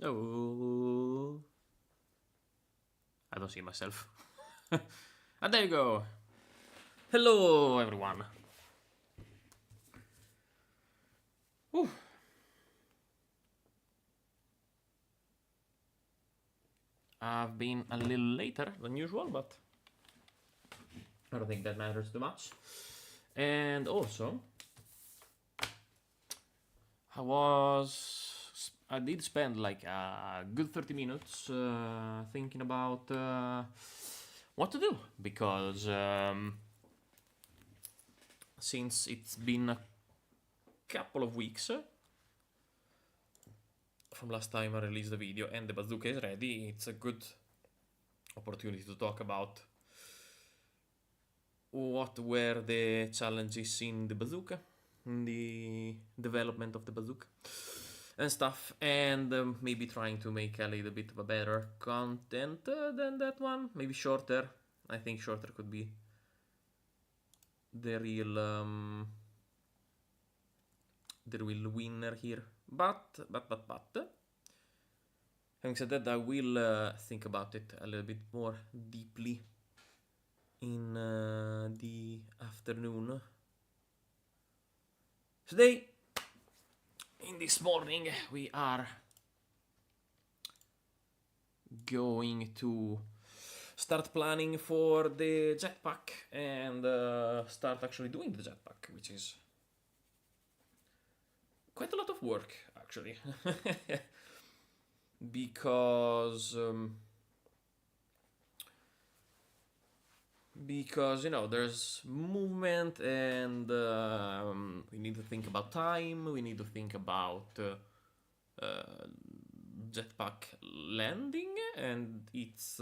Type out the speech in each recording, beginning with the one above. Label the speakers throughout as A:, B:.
A: Oh, I don't see myself. And there you go. Hello, everyone. Whew. I've been a little later than usual, but I don't think that matters too much. And also, I did spend like a good 30 minutes thinking about what to do, because since it's been a couple of weeks from last time I released the video and the bazooka is ready, it's a good opportunity to talk about what were the challenges in the bazooka, in the development of the bazooka and stuff, and maybe trying to make a little bit of a better content than that one, maybe shorter. I think shorter could be the real winner here. But having said that, I will think about it a little bit more deeply in the afternoon. Today, in this morning, we are going to start planning for the jetpack and start actually doing the jetpack, which is quite a lot of work, actually. Because you know, there's movement, and we need to think about time, we need to think about jetpack landing, and it's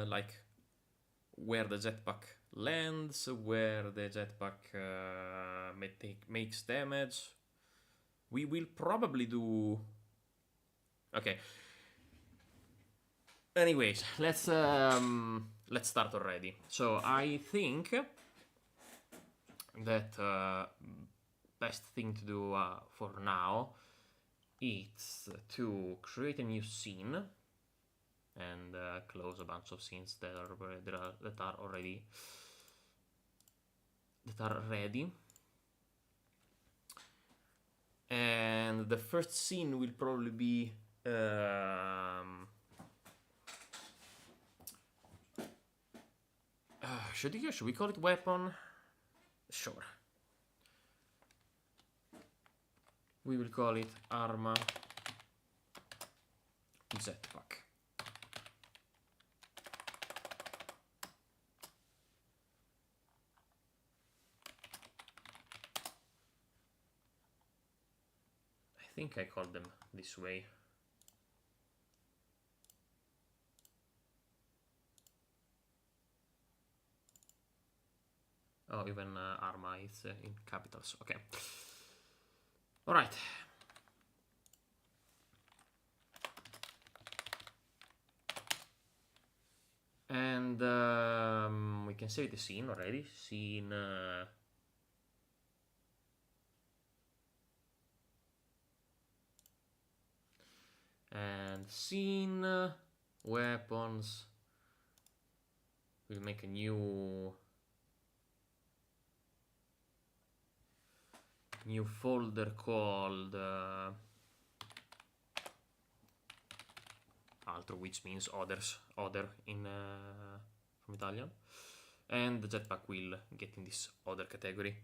A: like where the jetpack lands, where the jetpack makes damage. We will probably do... Okay. Anyways, let's start already. So I think that best thing to do for now is to create a new scene and close a bunch of scenes that are ready. And the first scene will probably be should we call it weapon? Sure. We will call it Arma Jetpack. I think I called them this way. Oh, even Arma is in capitals. Okay. All right. And we can save the scene already. Scene. And scene weapons. We'll make a new folder called altro, which means other in from Italian, and the jetpack will get in this other category.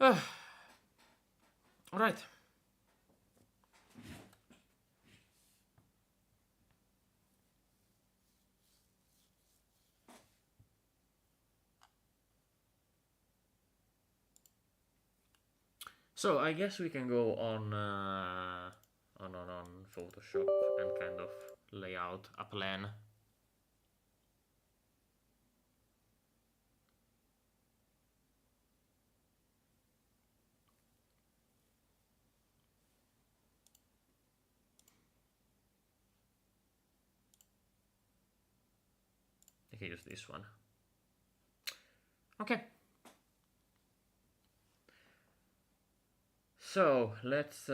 A: All right. So I guess we can go on Photoshop and kind of lay out a plan. can use this one. Okay. So let's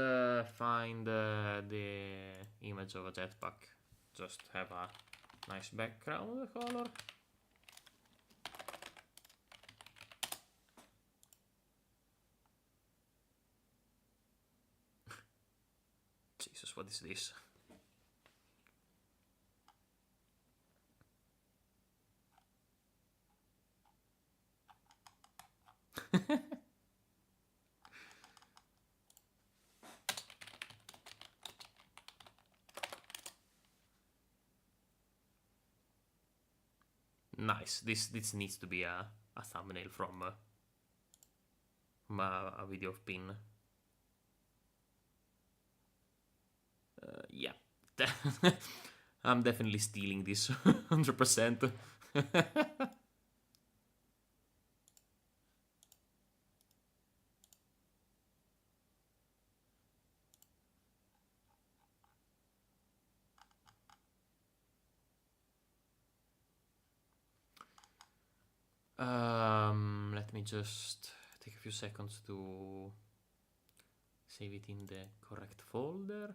A: find the image of a jetpack. Just have a nice background color. Jesus, what is this? Nice. This needs to be a thumbnail from a video of Pin. Yeah. I'm definitely stealing this 100%. Let me just take a few seconds to save it in the correct folder.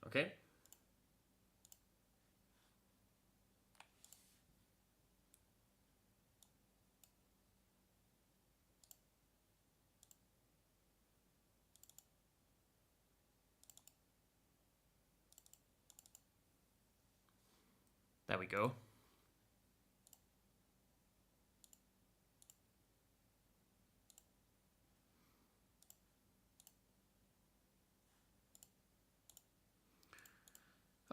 A: Okay. There we go.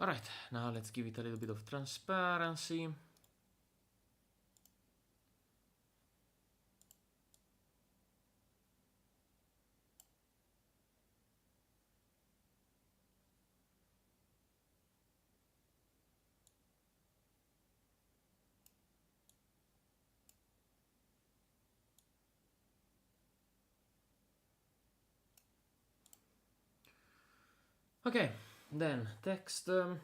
A: Alright, now let's give it a little bit of transparency. Okay, then text. Maybe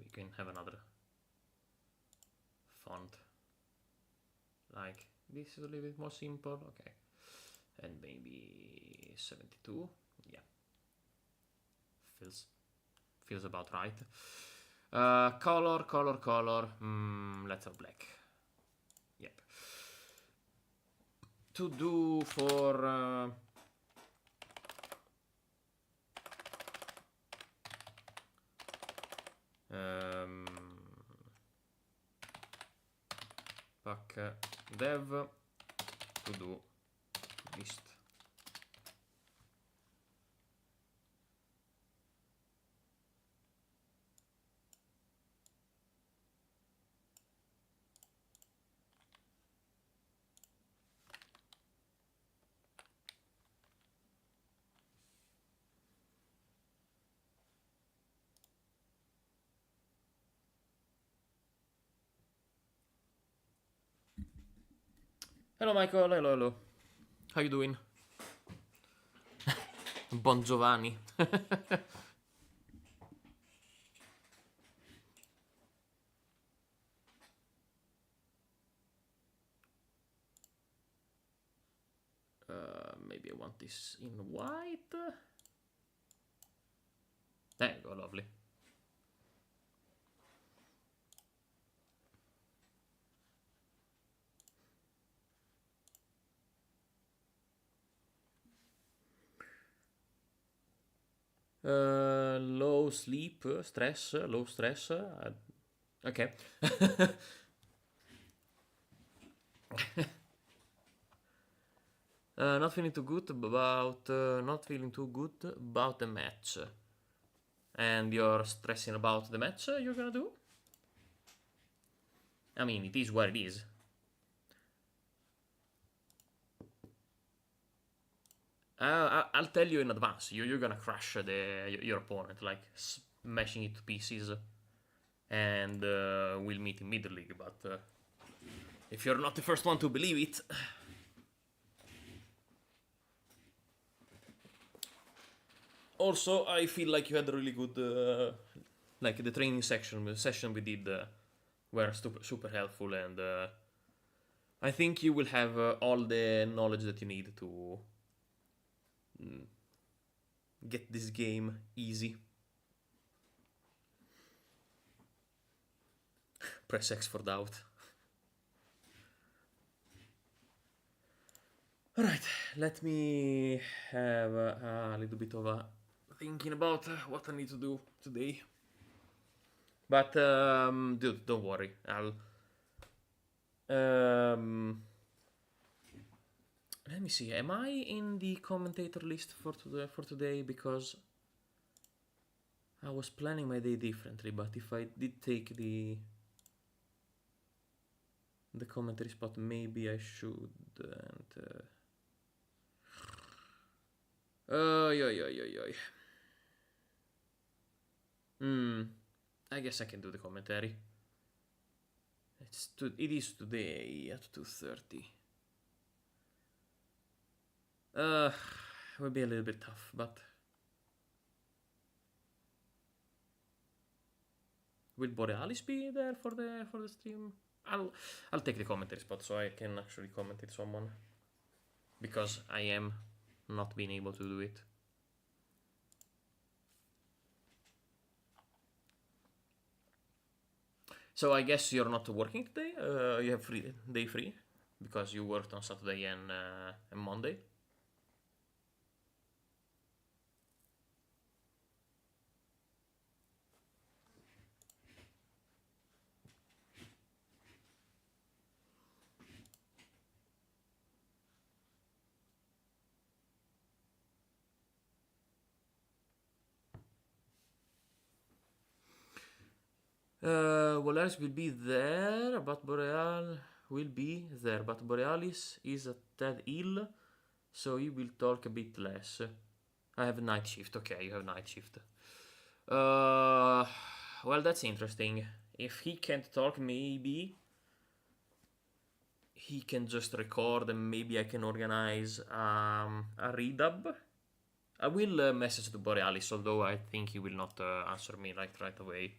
A: we can have another font like this is a little bit more simple. Okay, and maybe 72. Yeah, feels about right. Color. Let's have black. Yep. To do for pack dev to do list. Hello Michael, hello. How you doing? Bon Giovanni. Maybe I want this in white. There you go, lovely. Low sleep, stress, low stress. Okay. Not feeling too good about the match. And you're stressing about the match you're gonna do? I mean, it is what it is. I'll tell you in advance. You're gonna crush your opponent, like smashing it to pieces, and we'll meet in Middle League. But if you're not the first one to believe it, also I feel like you had a really good, like the training session we did were super helpful, and I think you will have all the knowledge that you need to get this game easy. Press X for doubt. Alright, let me have a little bit of a thinking about what I need to do today. But, dude, don't worry. I'll... let me see. Am I in the commentator list for today? Because I was planning my day differently. But if I did take the commentary spot, maybe I should. I guess I can do the commentary. It is today at 2:30. It will be a little bit tough, but will Borealis be there for the stream? I'll take the commentary spot so I can actually commentate someone, because I am not being able to do it. So I guess you're not working today. You have day free because you worked on Saturday and Monday. Borealis will be there, but Borealis is a tad ill, so he will talk a bit less. I have a night shift. Okay, you have night shift. Well, that's interesting. If he can't talk, maybe he can just record, and maybe I can organize a redub. I will message to Borealis, although I think he will not answer me right away.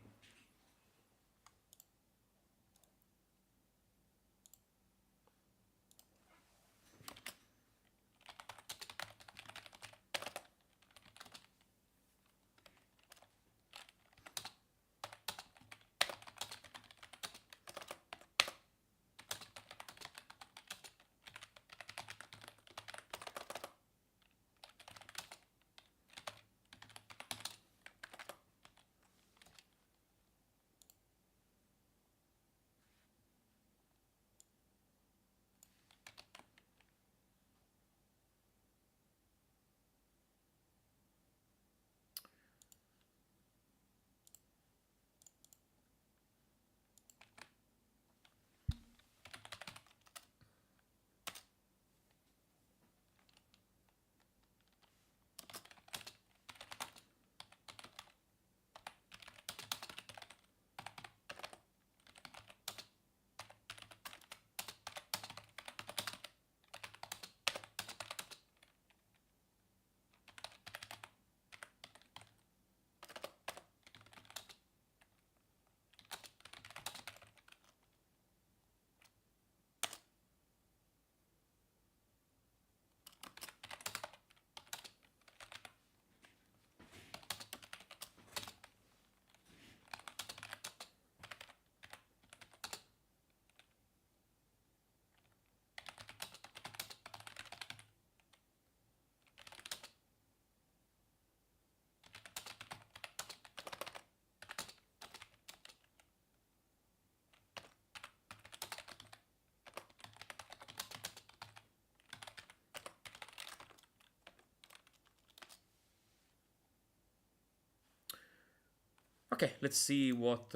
A: Okay, let's see what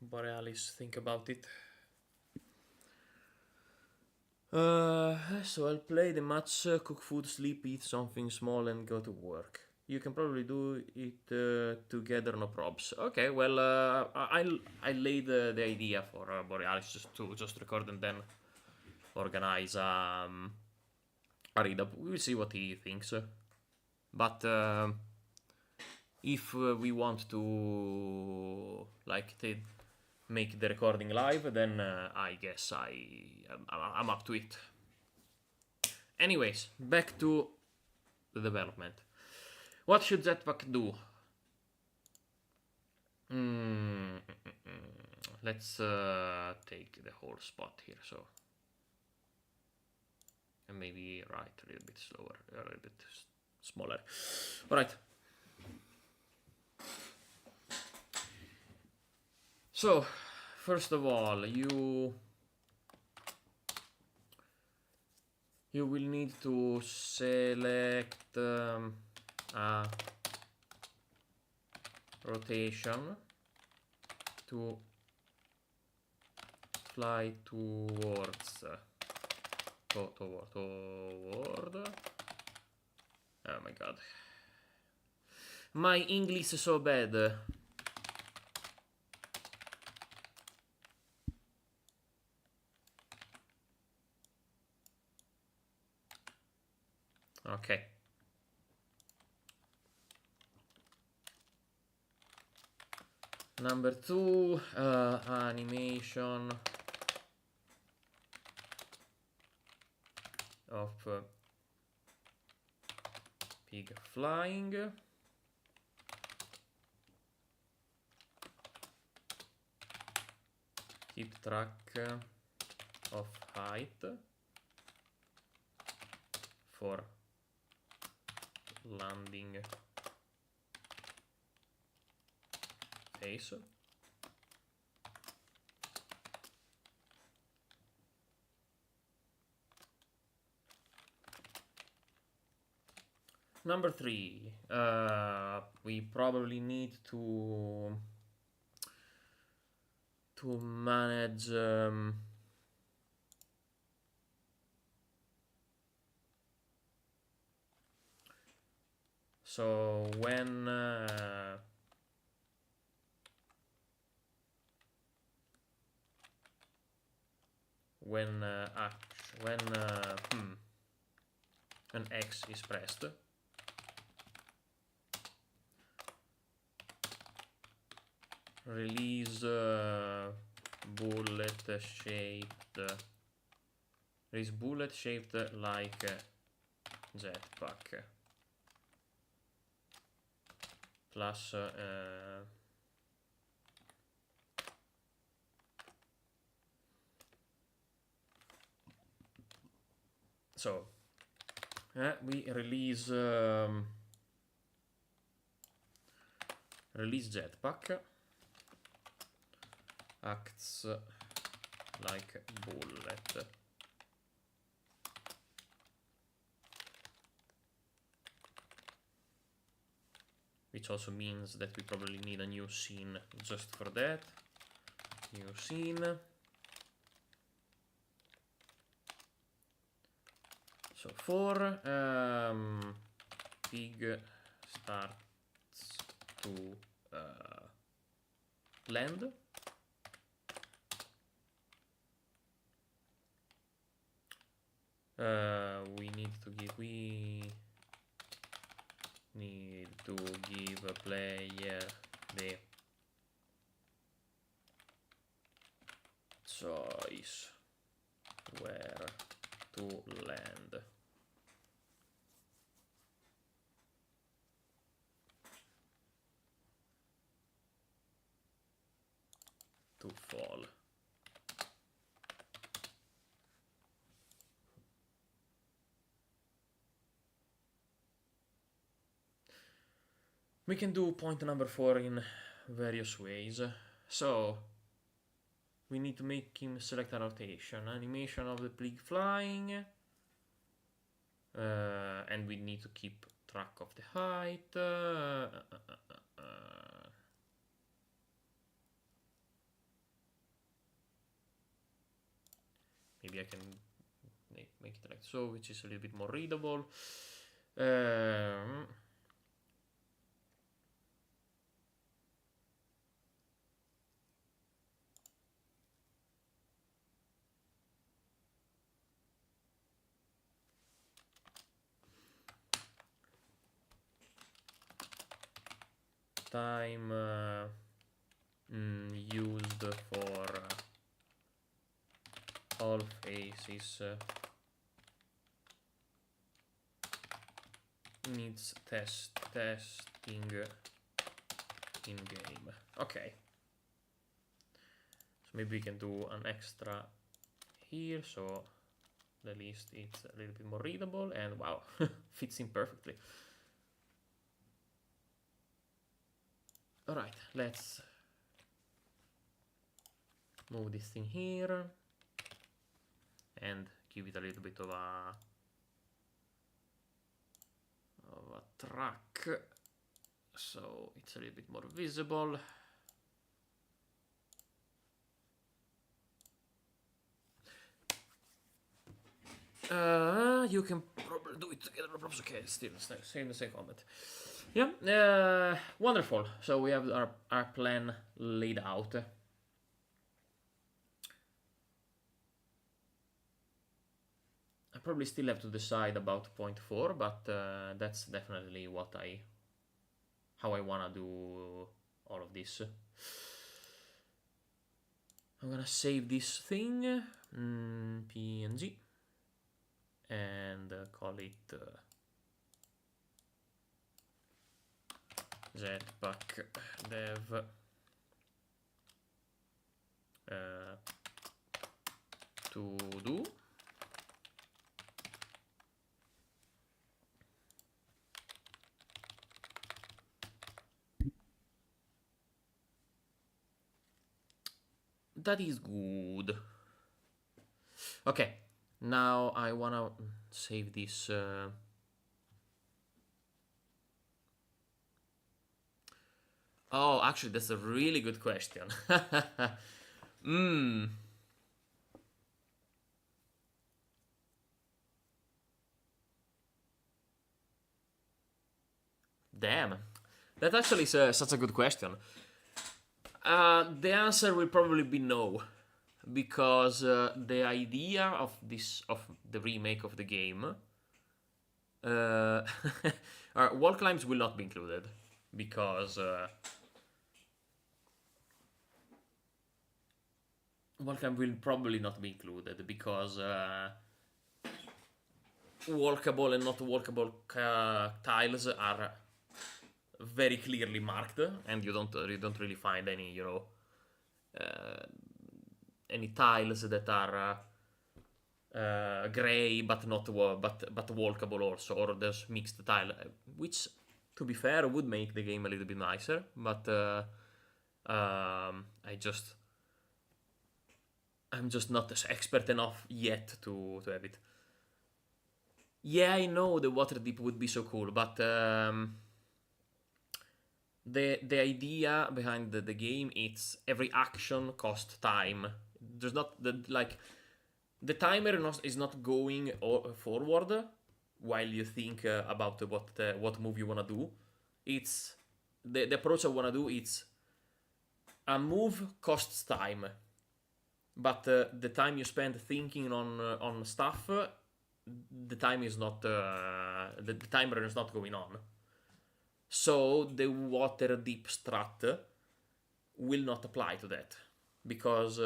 A: Borealis think about it. So I'll play the match, cook food, sleep, eat something small, and go to work. You can probably do it together, no probs. Okay, well, I laid the idea for Borealis just record and then organize a read up. We'll see what he thinks. But if we want to make the recording live, then I guess I'm up to it. Anyways, back to the development. What should Jetpack do? Let's take the whole spot here, so. And maybe right a little bit slower, a little bit smaller. Alright. So, first of all, you will need to select a rotation to fly towards toward. Oh my god, my English is so bad. Okay. Number 2, animation of pig flying. Keep track of height for landing phase. Number 3, we probably need to manage so when an X is pressed, release bullet shaped like Jetpack plus so we release Jetpack acts like bullet. Which also means that we probably need a new scene just for that. New scene. So for pig starts to land. We need to give a player the choice where to land. To fall. We can do point number 4 in various ways. So we need to make him select a rotation, animation of the pig flying, and we need to keep track of the height. maybe I can make it like so, which is a little bit more readable. Time used for all phases needs testing in game. Okay. So maybe we can do an extra here, so at least it's a little bit more readable, and wow, fits in perfectly. All right, let's move this thing here and give it a little bit of a track, so it's a little bit more visible. You can probably do it together, perhaps. Okay, still same comment. Yeah, wonderful. So we have our plan laid out. I probably still have to decide about point 4, but that's definitely how I wanna do all of this. I'm gonna save this thing, PNG, and call it Jetpack dev to do. That is good. Okay, now I wanna save this. Oh, actually, that's a really good question. Damn, that actually is such a good question. The answer will probably be no, because the idea of the remake of the game, wall climbs will not be included, because wall climb will probably not be included because walkable and not walkable tiles are very clearly marked, and you don't really find any any tiles that are gray but not but walkable also, or there's mixed tile, which to be fair would make the game a little bit nicer, but I'm just not as expert enough yet to have it. Yeah, I know the water dip would be so cool, but the idea behind the game, it's every action costs time. There's not the timer is not going forward while you think about what move you wanna do. It's the approach I wanna do. It's a move costs time, but the time you spend thinking on stuff, the time is not the timer is not going on. So the water deep strat will not apply to that, because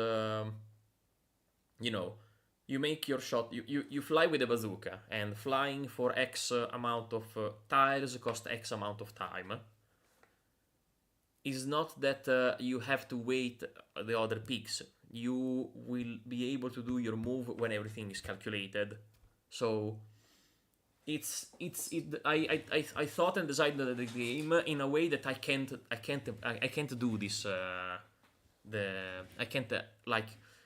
A: you make your shot, you fly with a bazooka, and flying for X amount of tiles cost X amount of time. It's not that you have to wait the other peaks. You will be able to do your move when everything is calculated. So I thought and designed the game in a way that I can't do this.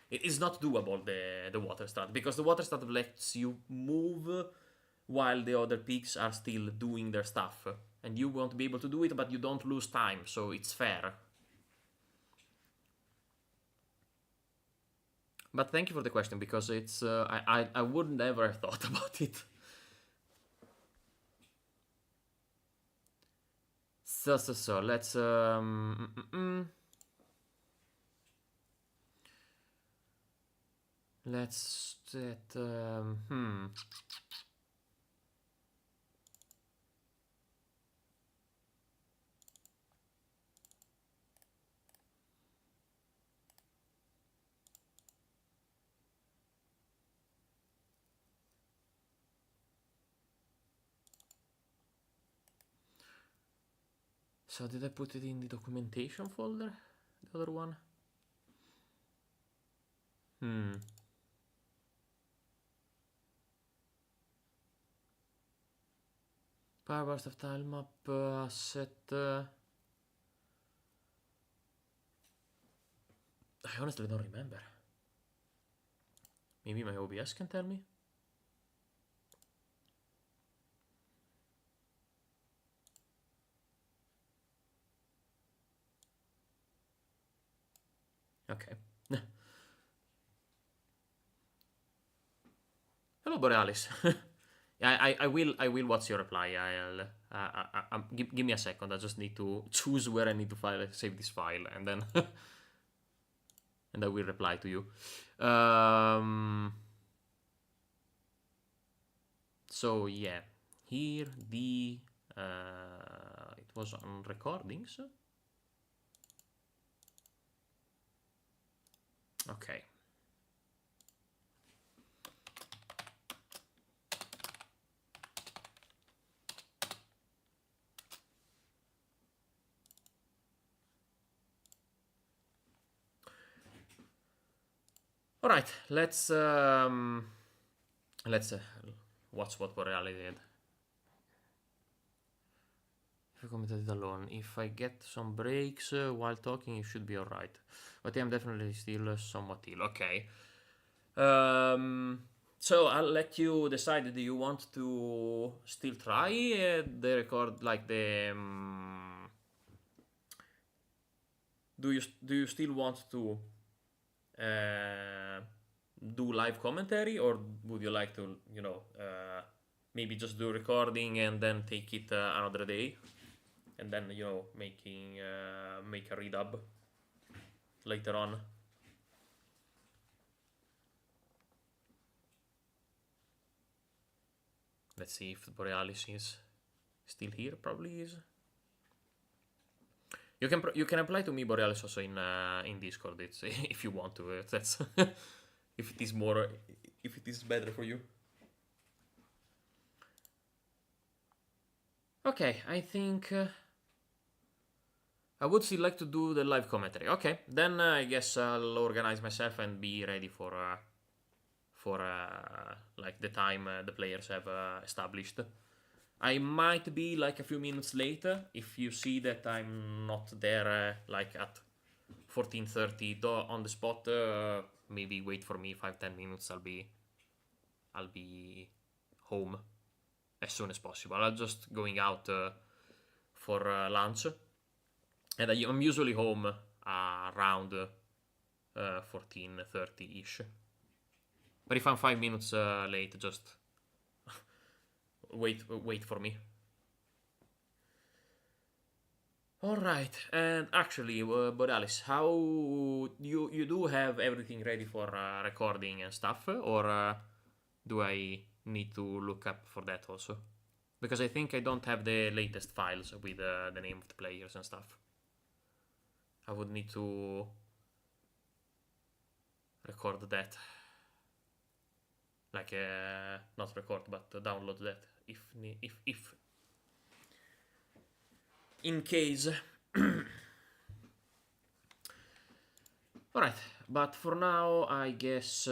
A: It is not doable, the water strat, because the water strat lets you move while the other peaks are still doing their stuff, and you won't be able to do it, but you don't lose time, so it's fair. But thank you for the question, because it's I wouldn't ever have thought about it. So let's let's set So did I put it in the documentation folder? The other one? Power burst of tile map asset. I honestly don't remember. Maybe my OBS can tell me. Okay. Hello, Borealis. I will watch your reply. Give me a second. I just need to choose where I need to save this file, and then and I will reply to you. So yeah, here the it was on recordings. Okay. All right, let's watch what Borealis did. If I commented it alone, if I get some breaks while talking, it should be all right. But I'm definitely still somewhat ill. Okay. So I'll let you decide. Do you want to still try the record, like the? Do you still want to do live commentary, or would you like to, maybe just do recording and then take it another day, and then make a redub later on? Let's see if Borealis is still here. Probably is. You can apply to me, Borealis, also in Discord. It's if you want to. That's if it is better for you. Okay, I think I would still like to do the live commentary. Okay, then I guess I'll organize myself and be ready for like the time the players have established. I might be like a few minutes later. If you see that I'm not there like at 14:30 on the spot, maybe wait for me 5-10 minutes. I'll be home as soon as possible. I'm just going out for lunch, and I'm usually home around 14:30-ish. But if I'm 5 minutes late, just wait for me. All right, and actually, Borealis, how you do have everything ready for recording and stuff, or do I need to look up for that also? Because I think I don't have the latest files with the name of the players and stuff. I would need to record that. Like, not record, but download that if in case. Alright, but for now, I guess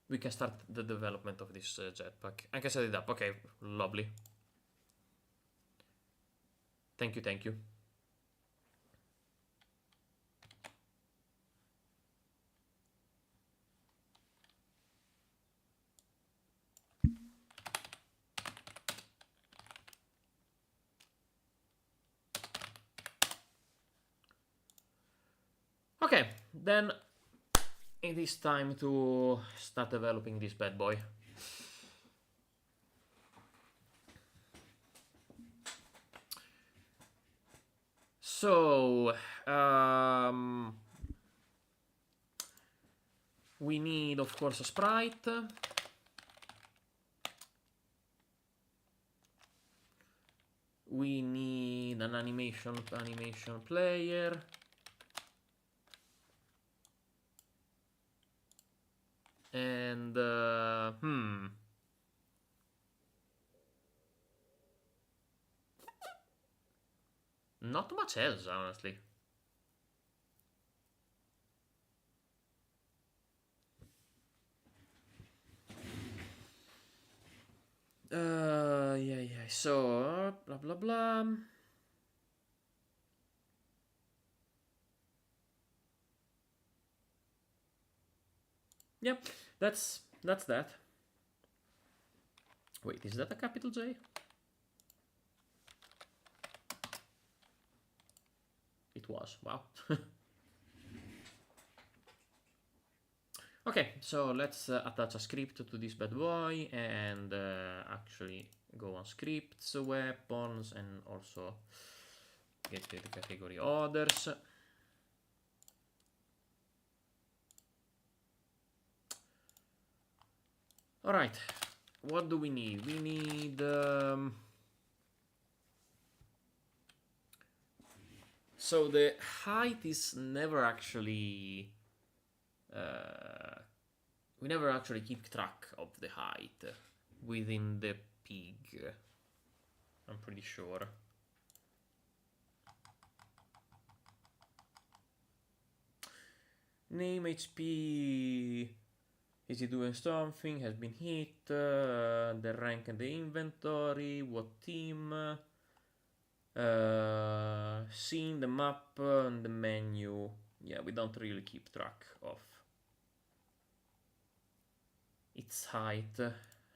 A: we can start the development of this jetpack. I can set it up. Okay, lovely. Thank you. Okay, then it is time to start developing this bad boy. So, we need, of course, a sprite. We need an animation player. And, not much else, honestly. Yeah, so, blah, blah, blah. Yep, that's that. Wait, is that a capital J? It was, wow. Okay, so let's attach a script to this bad boy and actually go on scripts, weapons, and also get the category others. All right, what do we need? We need so the height is never actually we never actually keep track of the height within the pig. I'm pretty sure. Name HP. Is he doing something? Has been hit. The rank and the inventory. What team? Scene, the map, and the menu. Yeah, we don't really keep track of its height.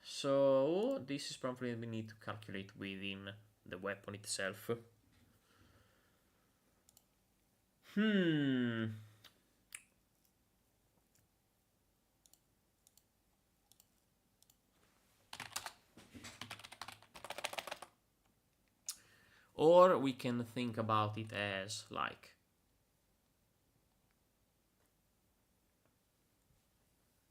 A: So this is probably we need to calculate within the weapon itself. Or we can think about it as like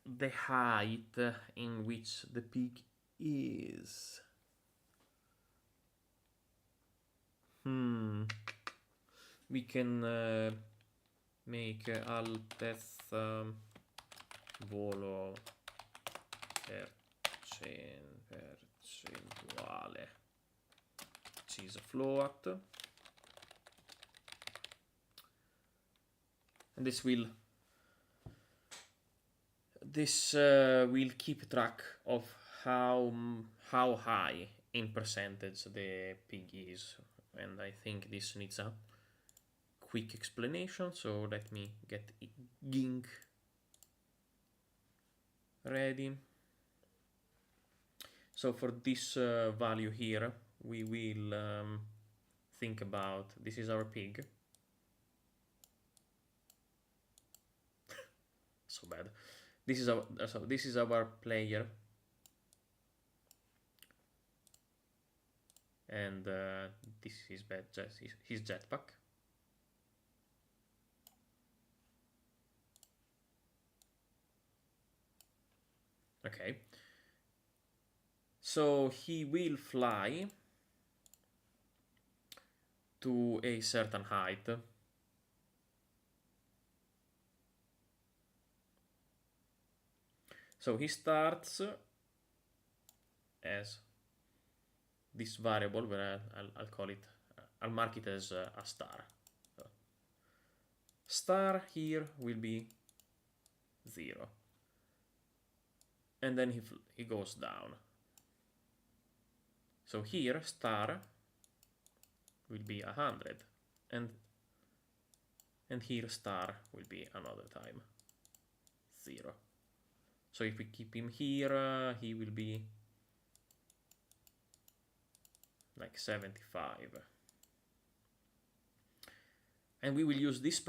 A: the height in which the pig is. We can make altezza volo percentuale, which is a float, and this will keep track of how high in percentage the pig is, and I think this needs a quick explanation, so let me get Gink ready. So for this value here, we will think about, this is our pig. So bad. This is our player, and this is his jetpack. Okay. So he will fly to a certain height. So he starts as this variable, where I'll call it, I'll mark it as a star. So star here will be 0. And then he goes down. So here star will be 100, and here star will be another time 0. So if we keep him here, he will be like 75. And we will use this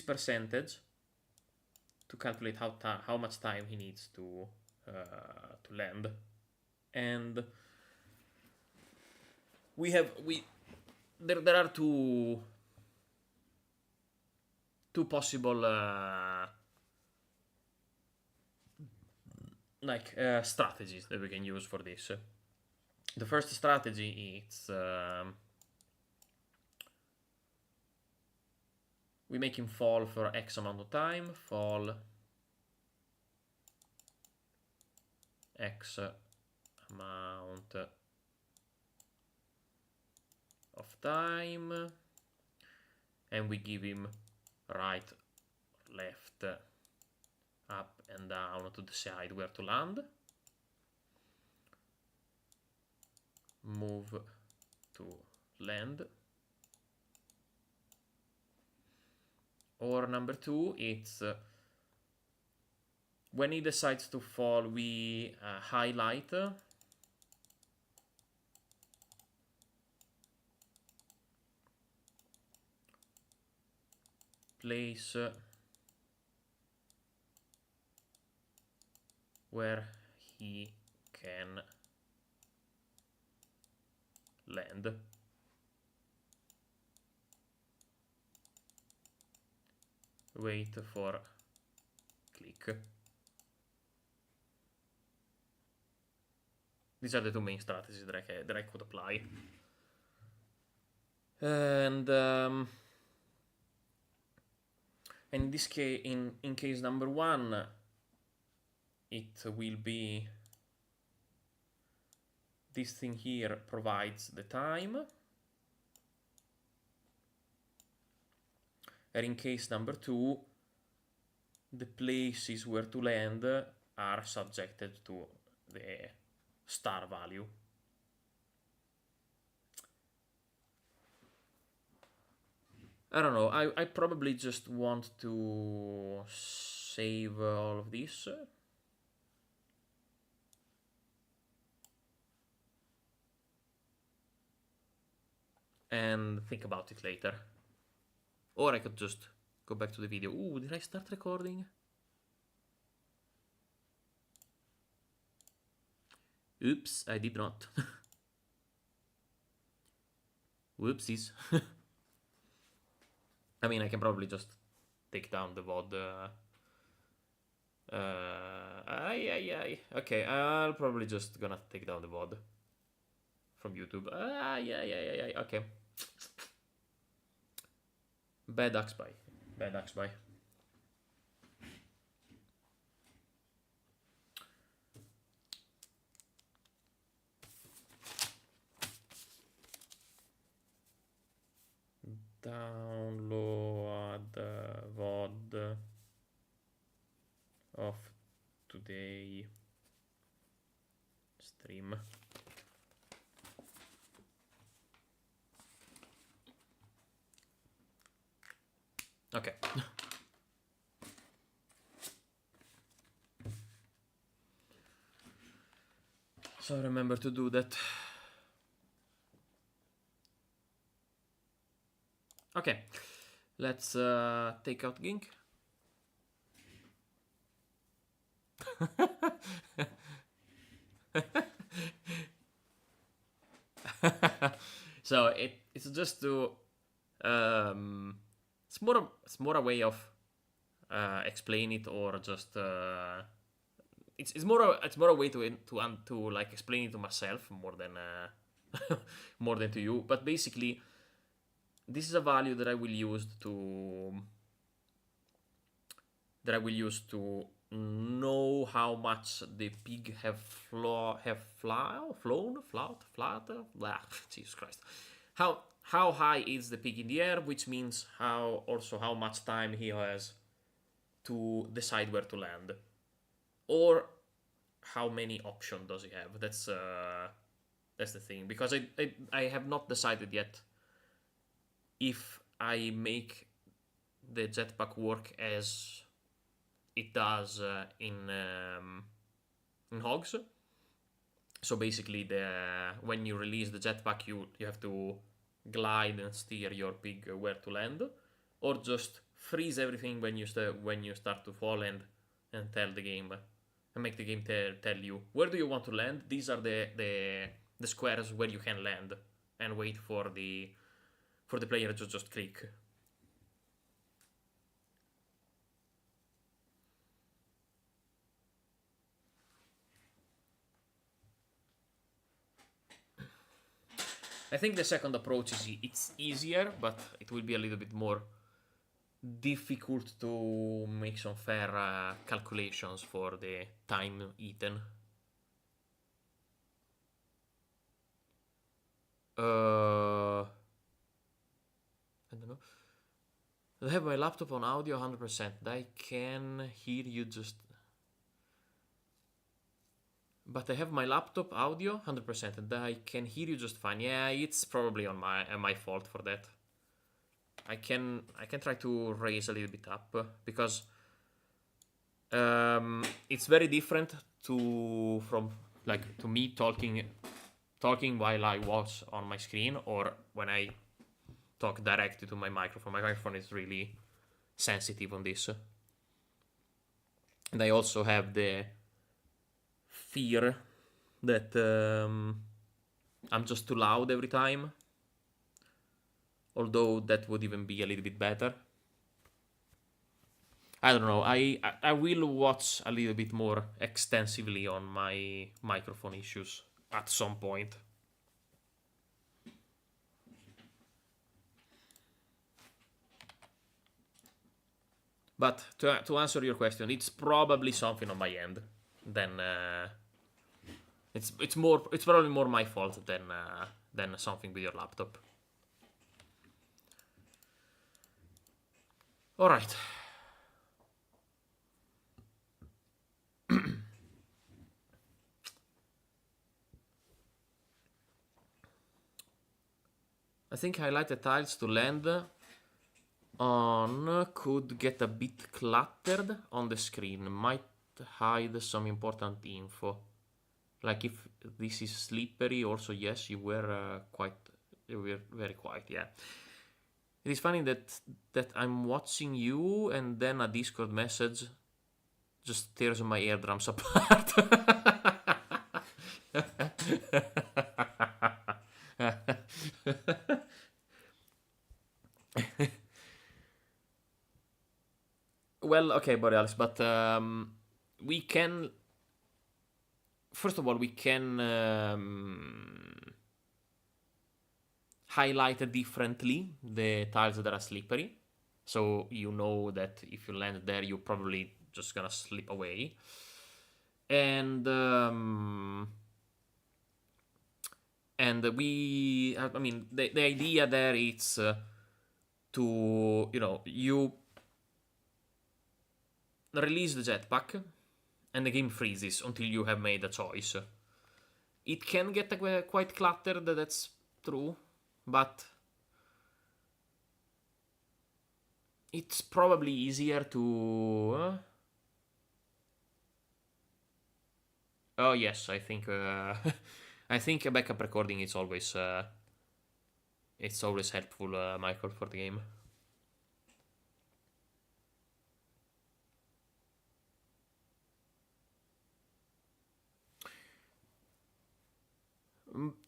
A: percentage to calculate how much time he needs to land, and there are two possible strategies that we can use for this. The first strategy is we make him fall for X amount of time, fall X amount of time, and we give him right, left, up and down to decide where to land. Move to land. Or number two, it's when he decides to fall, we highlight place where he can land. Wait for click. These are the two main strategies that I could apply. And in this case, in case number one, it will be this thing here provides the time. And in case number two, the places where to land are subjected to the star value. I don't know, I probably just want to save all of this. And think about it later. Or I could just go back to the video. Ooh, did I start recording? Oops, I did not. Whoopsies. I mean, I can probably just take down the VOD. Okay, I'll probably just gonna take down the VOD from YouTube. Okay. Bad axe by. Bad axe by. Download VOD of today stream. Okay. So remember to do that. Okay, let's take out Gink. So it's just to it's more a way of explain it, or just it's more a way to like explain it to myself more than more than to you. But basically, this is a value that I will use to know how much the pig have flown, Jesus Christ. How high is the pig in the air, which means how much time he has to decide where to land, or how many options does he have. That's the thing, because I have not decided yet if I make the jetpack work as it does in Hogs. So basically, when you release the jetpack, you have to glide and steer your pig where to land, or just freeze everything when you start to fall and tell the game and make the game tell you where do you want to land. These are the squares where you can land, and wait for the player to just click. I think the second approach it's easier, but it will be a little bit more difficult to make some fair calculations for the time eaten. I don't know. I have my laptop on audio 100%. I can hear you just... But I have my laptop audio 100% and I can hear you just fine. Yeah, it's probably on my fault for that. I can try to raise a little bit up because it's very different to me talking while I was on my screen or when I talk directly to my microphone. My microphone is really sensitive on this. And I also have the fear that I'm just too loud every time. Although that would even be a little bit better. I don't know. I will watch a little bit more extensively on my microphone issues at some point. But to answer your question, it's probably something on my end than it's probably more my fault than something with your laptop. All right. I think highlighted tiles to land on could get a bit cluttered on the screen. Might hide some important info. Like if this is slippery, also yes, you were very quiet, yeah. It is funny that I'm watching you and then a Discord message just tears my eardrums apart. Well, okay, Borealis, but we can... First of all, we can highlight differently the tiles that are slippery. So you know that if you land there, you're probably just gonna slip away. And we... I mean, the idea there is to, you release the jetpack and the game freezes until you have made a choice. It can get quite cluttered, that's true, but it's probably easier to... Oh yes, I think I think a backup recording is always helpful, Michael, for the game.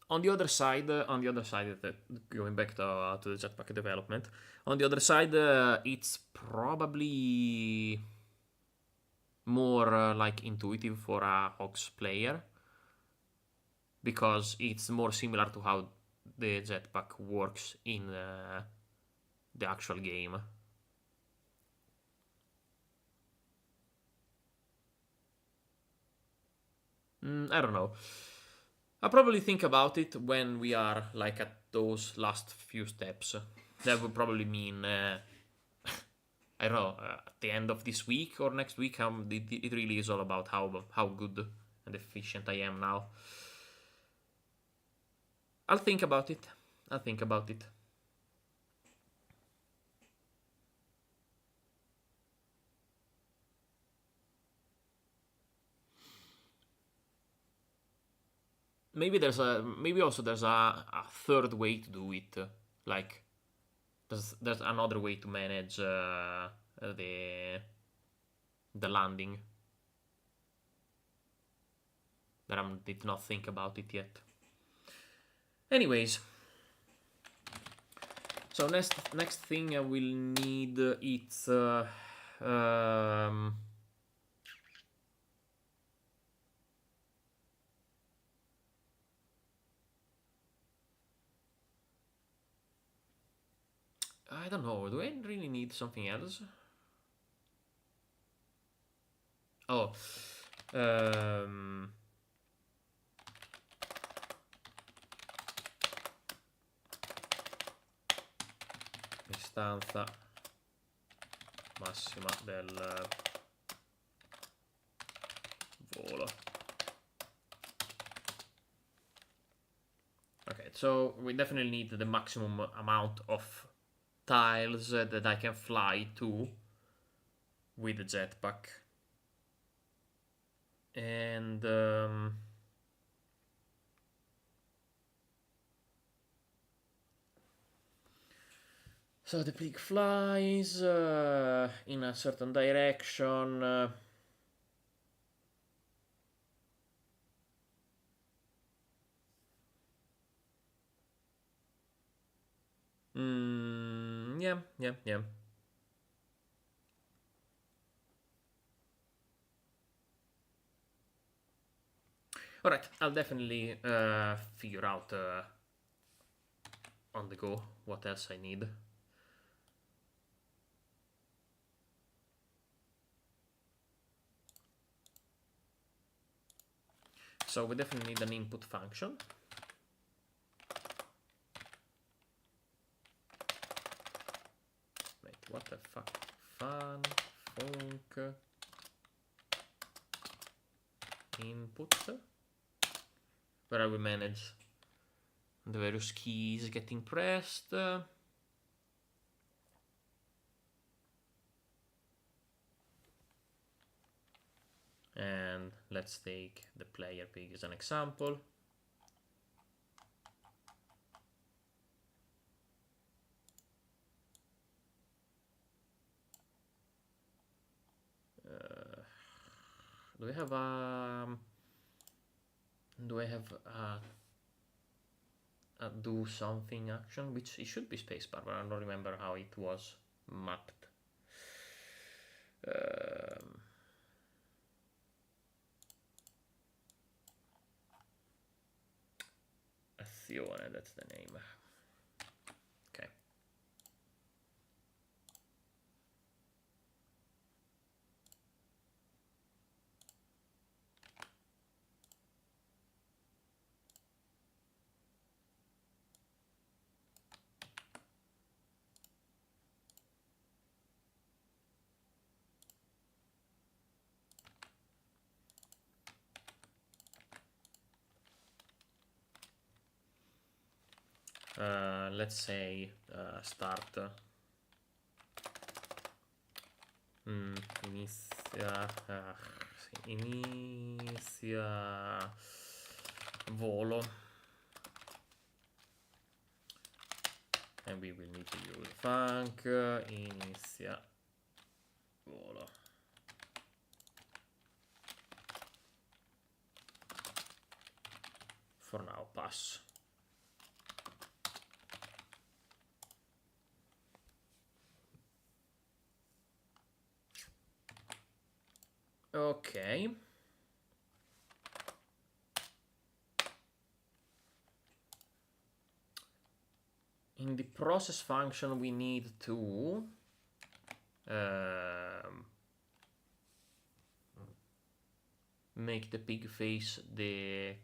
A: On the other side, going back to the Jetpack development, on the other side, it's probably more like intuitive for a Hogs player, because it's more similar to how the Jetpack works in the actual game. I don't know. I'll probably think about it when we are like at those last few steps. That would probably mean, I don't know, at the end of this week or next week. It really is all about how good and efficient I am now. I'll think about it. Maybe there's a third way to do it, like there's another way to manage the landing. But I did not think about it yet. Anyways, so next thing I will need it's I don't know. Do I really need something else? Oh, distanza massima del volo. Okay, so we definitely need the maximum amount of tiles that I can fly to with the jetpack. And so the pig flies in a certain direction. Yeah. Alright, I'll definitely figure out on the go what else I need. So we definitely need an input function. Wait, what the fuck? Fun, func, input, where I will manage the various keys getting pressed. And let's take the player pig as an example. Do I have a do something action, which it should be spacebar, but I don't remember how it was mapped. Azione, that's the name. Okay. Let's say start inizia volo, and we will need to use func inizia volo. For now, pass. Okay. In the process function, we need to make the pig face the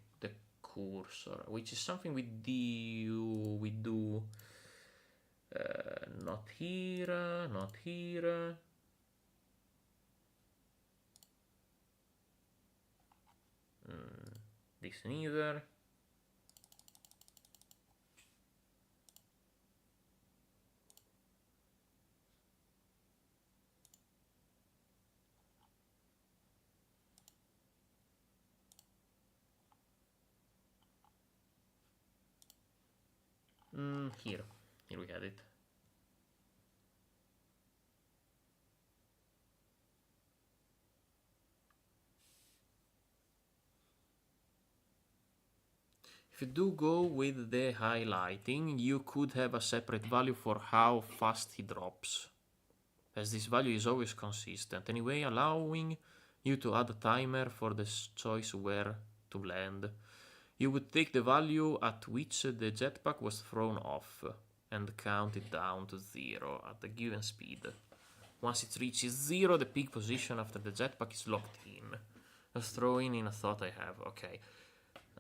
A: cursor, which is something we do not here, not here. This neither. Here we had it. If you do go with the highlighting, you could have a separate value for how fast he drops, as this value is always consistent. Anyway, allowing you to add a timer for the choice where to land. You would take the value at which the jetpack was thrown off and count it down to 0 at a given speed. Once it reaches 0, the peak position after the jetpack is locked in. Just throwing in a thought I have. Okay,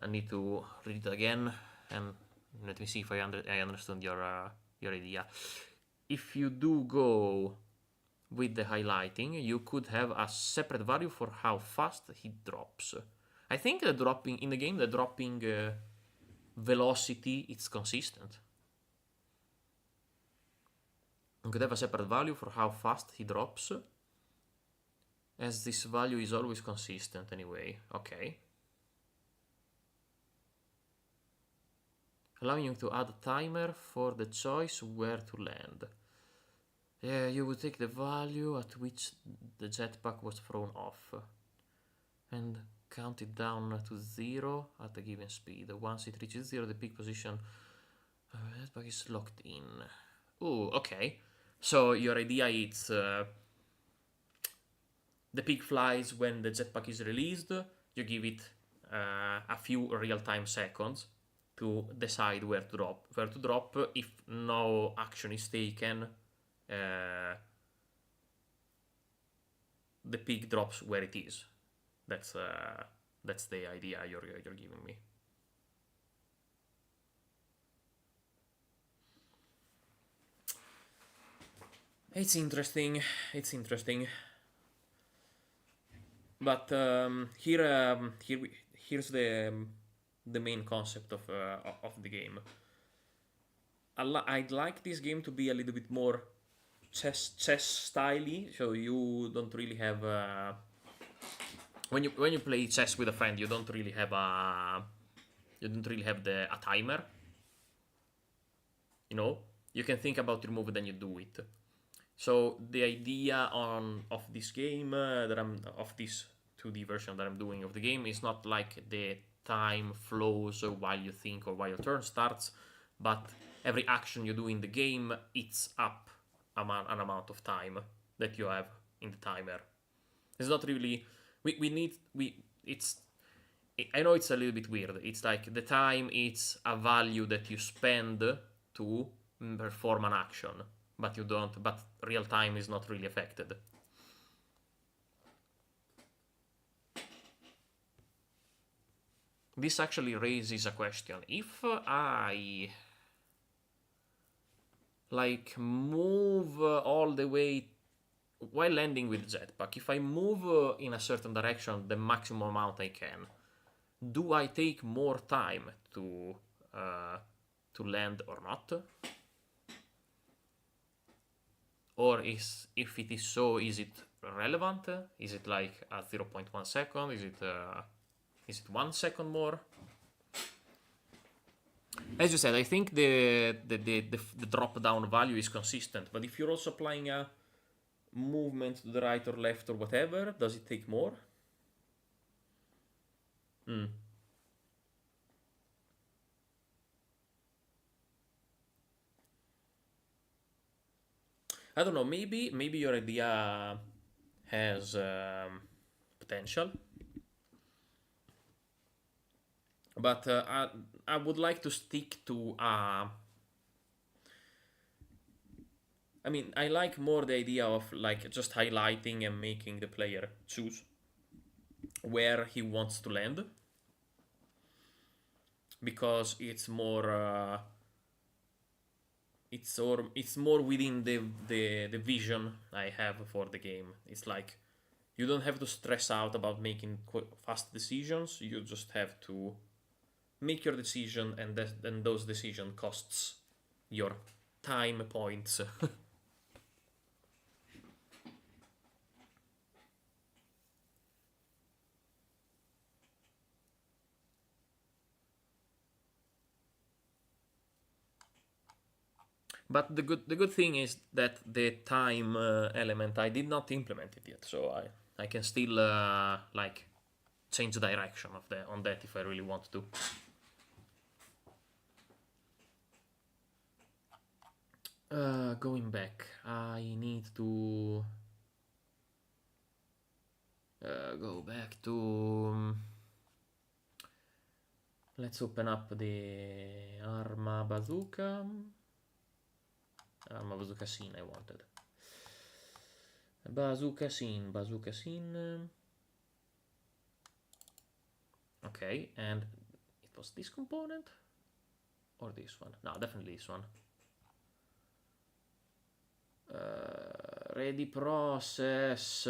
A: I need to read it again and let me see if I understood your idea. If you do go with the highlighting, you could have a separate value for how fast he drops. I think the dropping in the game, the dropping velocity, it's consistent. You could have a separate value for how fast he drops, as this value is always consistent anyway. Okay. Allowing you to add a timer for the choice where to land. Yeah, you would take the value at which the jetpack was thrown off and count it down to 0 at a given speed. Once it reaches 0, the peak position of the jetpack is locked in. Oh, okay. So your idea is the peak flies when the jetpack is released. You give it a few real-time seconds to decide where to drop. If no action is taken, the peak drops where it is. That's the idea you're giving me. It's interesting. But here's the main concept of the game. I'd like this game to be a little bit more chess styley, so you don't really have when you play chess with a friend, you don't really have a timer. You know, you can think about your move, then you do it. So the idea of this game of this 2D version that I'm doing of the game is not like the time flows while you think or while your turn starts, but every action you do in the game eats up an amount of time that you have in the timer. It's not really I know it's a little bit weird. It's like the time it's a value that you spend to perform an action, but you don't. But real time is not really affected. This actually raises a question. If I move all the way while landing with jetpack, if I move in a certain direction the maximum amount I can, do I take more time to land or not? Or if it is so, is it relevant? Is it like a 0.1 second? Is it 1 second more? As you said, I think the drop down value is consistent, but if you're also applying a movement to the right or left or whatever, does it take more? I don't know, maybe your idea has potential, but I would like to stick to I mean, I like more the idea of like just highlighting and making the player choose where he wants to land, because it's more it's more within the vision I have for the game. It's like you don't have to stress out about making fast decisions. You just have to make your decision, and then those decision costs your time points. But the good thing is that the time element, I did not implement it yet, so I can still like change the direction of on that if I really want to. Going back, I need to go back to... let's open up the Arma Bazooka. Arma Bazooka scene I wanted. Bazooka scene, Bazooka scene. Okay, and it was this component? Or this one? No, definitely this one. Ready process.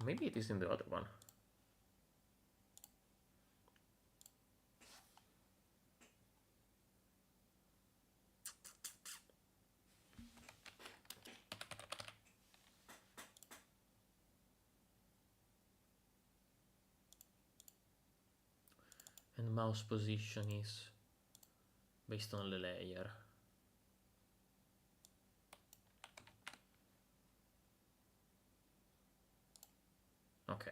A: Maybe it is in the other one. And mouse position is based on the layer. Okay.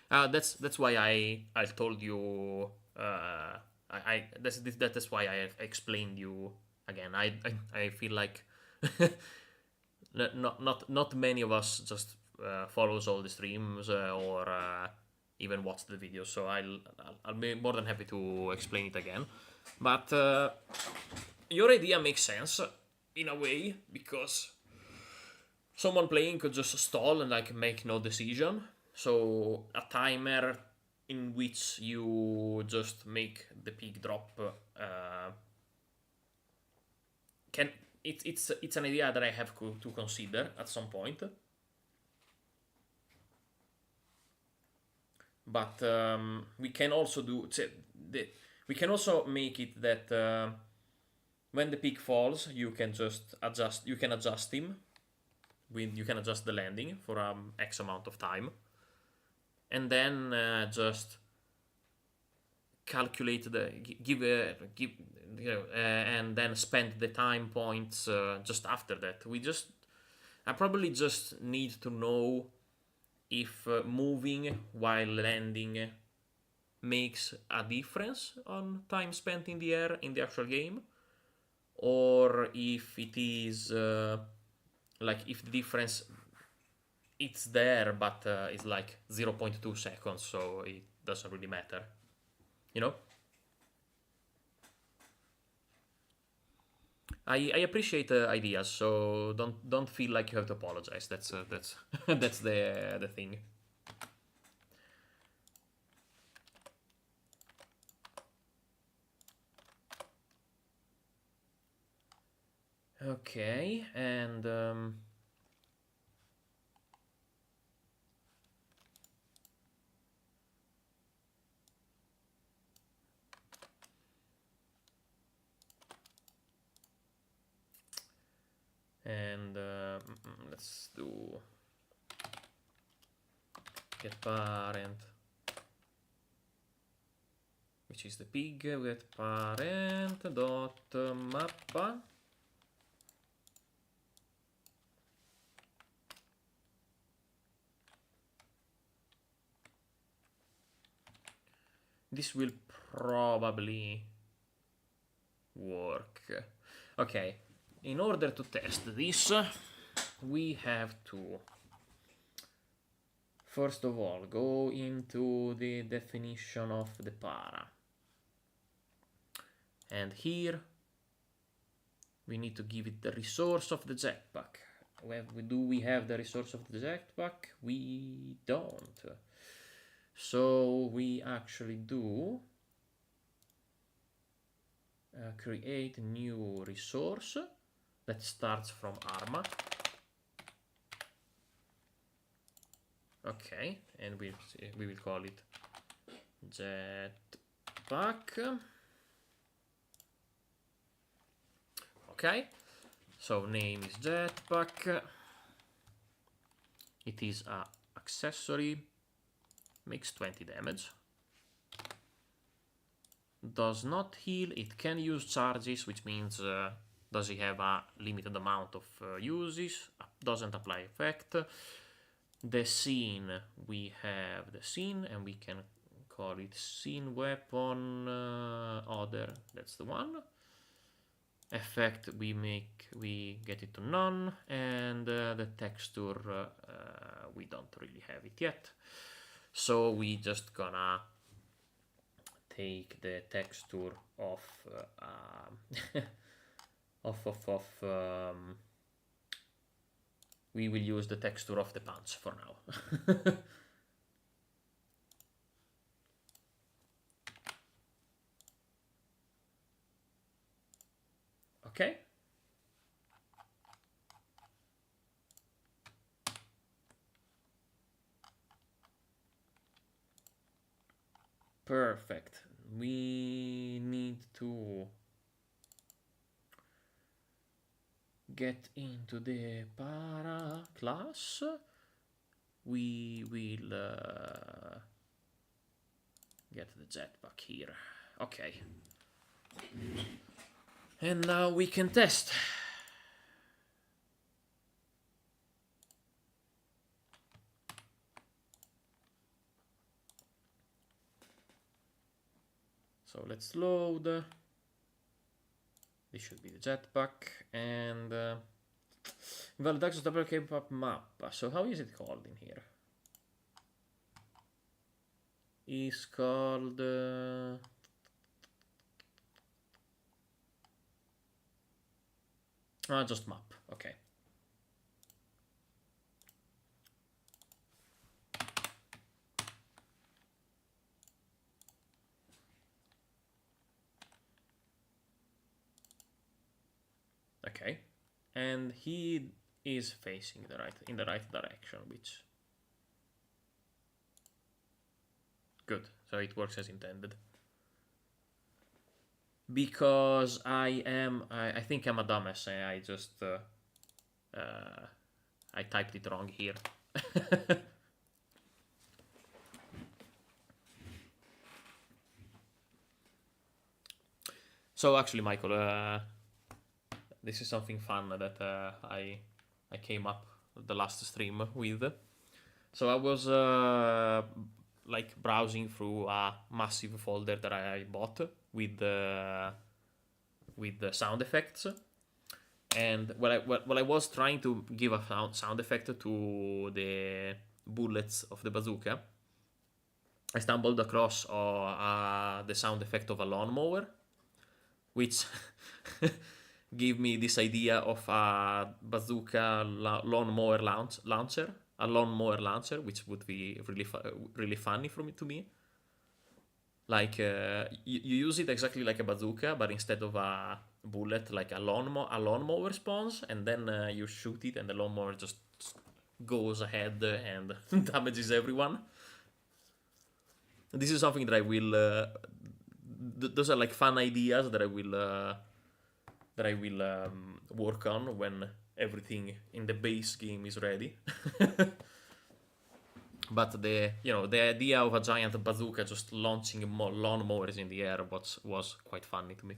A: That's why I told you. That's why I explained you again. I feel like not many of us just follows all the streams or even watch the videos. So I'll be more than happy to explain it again. But your idea makes sense in a way because someone playing could just stall and like make no decision. So a timer in which you just make the pig drop it's an idea that I have to consider at some point. But we can also we can also make it that when the pig falls, you can just adjust. You can adjust him. You can adjust the landing for X amount of time, and then just calculate the and then spend the time points just after that. I probably just need to know if moving while landing makes a difference on time spent in the air in the actual game, or if it is like if the difference it's there but it's like 0.2 seconds, so it doesn't really matter, you know. I appreciate ideas, so don't feel like you have to apologize. That's that's the thing. Okay, and let's do get parent, which is the pig. Get parent dot mappa. This will probably work. Okay, in order to test this, we have to first of all go into the definition of the para. And here we need to give it the resource of the jetpack. Do we have the resource of the jetpack? We don't. So we actually do create a new resource that starts from Arma. Okay, and we will call it Jetpack. Okay, so name is Jetpack. It is a accessory, makes 20 damage. Does not heal, it can use charges, which means does it have a limited amount of uses, doesn't apply effect. The scene, we have the scene, and we can call it scene weapon other, that's the one. Effect, we get it to none, and the texture, we don't really have it yet. So we just gonna take the texture of we will use the texture of the punch for now. Okay. Perfect. We need to get into the para class. We will get the jetpack here. Okay. And now we can test. So let's load. This should be the jetpack, and invalid access double came up map. So how is it called in here? It's called just map. Okay. Okay, and he is facing in the right direction, which good. So it works as intended. Because I think I'm a dumbass. I just I typed it wrong here. So actually, Michael, this is something fun that I came up the last stream with. So I was like browsing through a massive folder that I bought with the sound effects, and while I was trying to give a sound effect to the bullets of the bazooka, I stumbled across the sound effect of a lawnmower, which gave me this idea of a bazooka lawnmower launcher, which would be really funny to me. Like you use it exactly like a bazooka, but instead of a bullet, like a lawnmower spawns, and then you shoot it, and the lawnmower just goes ahead and damages everyone. This is something that I will. Those are like fun ideas that I will work on when everything in the base game is ready. But the idea of a giant bazooka just launching lawnmowers in the air was quite funny to me.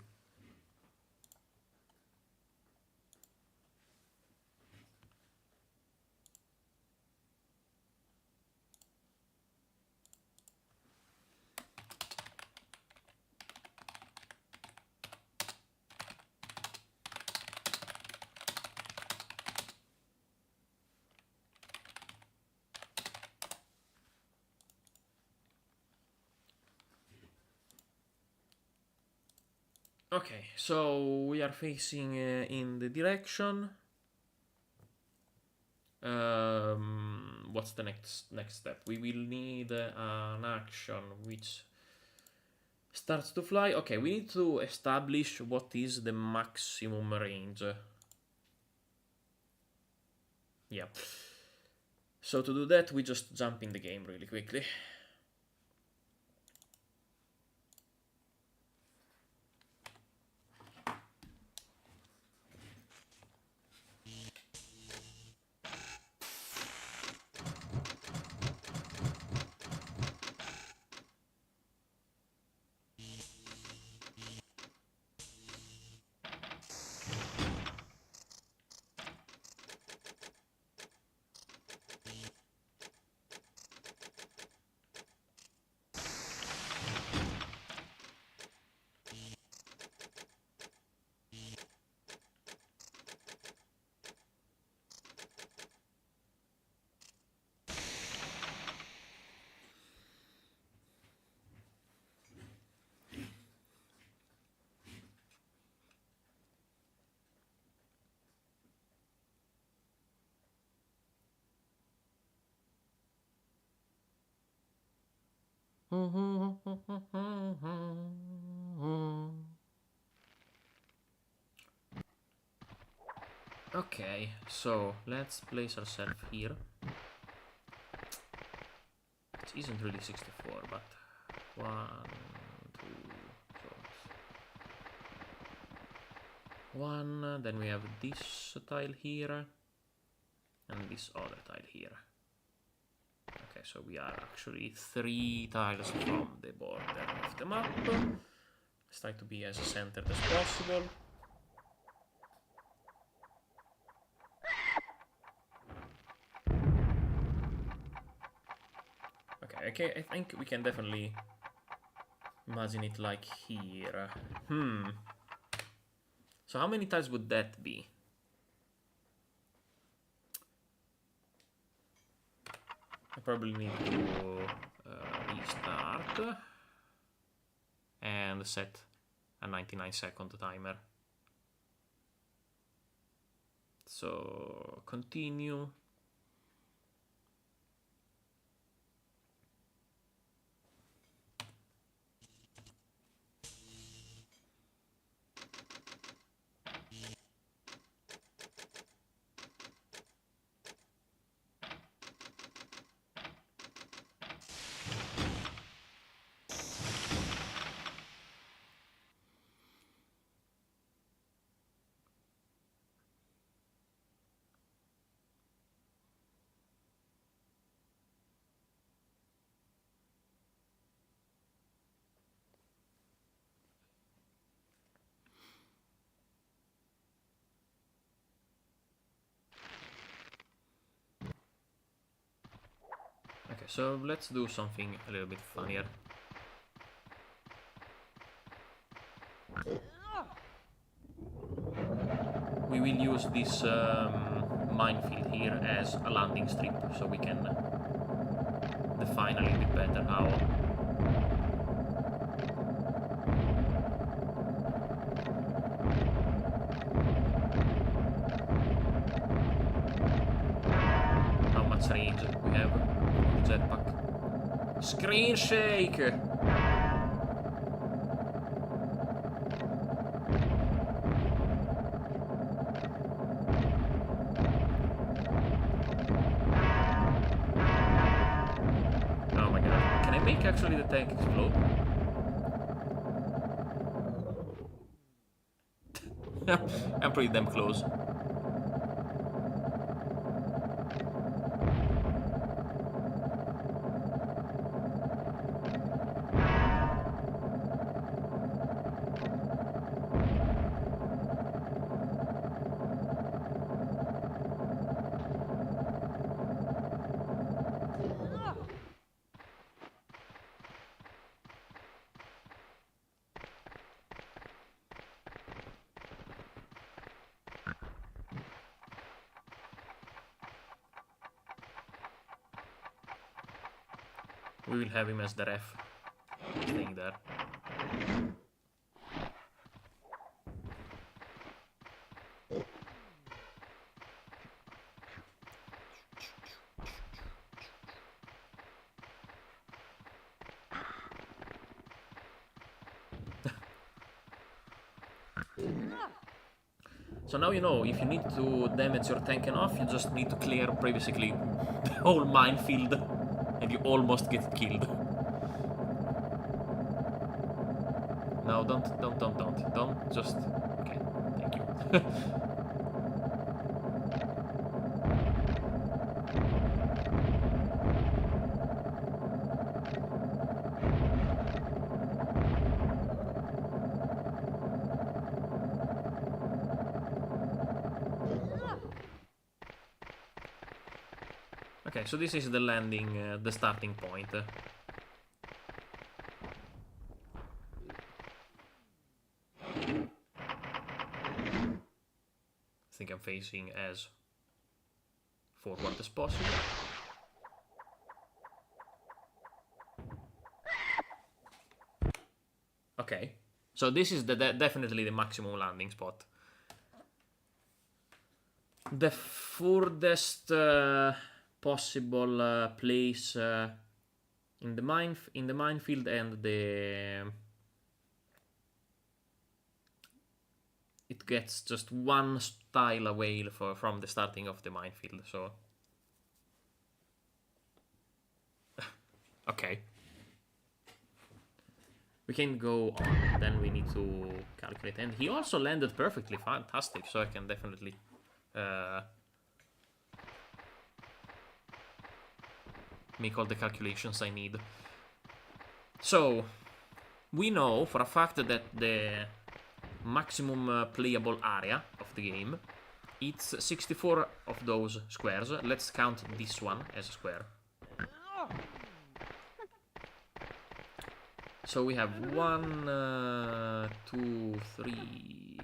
A: Okay, so we are facing in the direction. What's the next step? We will need an action which starts to fly. Okay, we need to establish what is the maximum range. Yeah. So to do that, we just jump in the game really quickly. Okay, so let's place ourselves here. It isn't really 64, but 1, 2, so 1, then we have this tile here, and this other tile here. Okay, so we are actually 3 tiles from the border of the map. Let's try to be as centered as possible. Okay, I think we can definitely imagine it like here. So how many tiles would that be? I probably need to restart and set a 99-second timer. So continue. Okay, so let's do something a little bit funnier. We will use this minefield here as a landing strip, so we can define a little bit better how much range we have on the jetpack. Screen shake! Oh my god. Can I make actually the tank explode? I'm pretty damn close. We will have him as the ref, staying there. So now you know, if you need to damage your tank enough, you just need to clear basically the whole minefield, and you almost get killed. No, don't, just... Okay, thank you. Okay, so this is the landing, the starting point. I think I'm facing as forward as possible. Okay, so this is definitely the maximum landing spot. The furthest possible place in the minefield, and it gets just one tile away from the starting of the minefield. So okay, we can go on. Then we need to calculate, and he also landed perfectly, fantastic. So I can definitely make all the calculations I need. So we know for a fact that the maximum playable area of the game, it's 64 of those squares. Let's count this one as a square. So we have 1, 2, 3,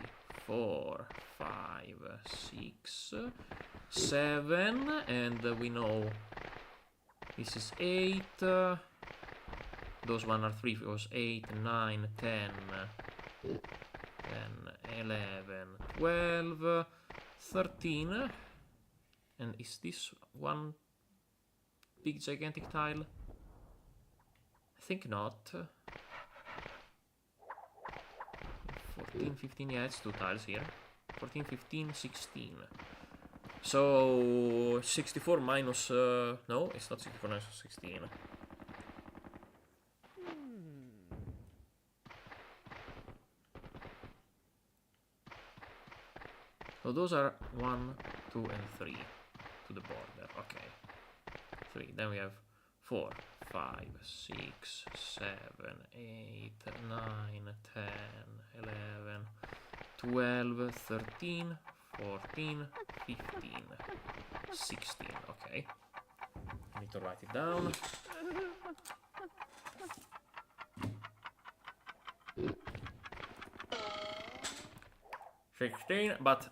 A: 4, 5, 6, 7, and we know this is 8. Those one are 3, it was 8, 9, 10, 11, 12, 13. And is this one big gigantic tile? I think not. 14, 15, yeah, it's 2 tiles here. 14, 15, 16. So 64 minus, no, it's not 64 minus 16. So those are 1, 2, and 3 to the border. Okay. 3. Then we have 4, 5, 6, 7, 8, 9, 10, 11, 12, 13, 14, 15, 16. Okay. I need to write it down. But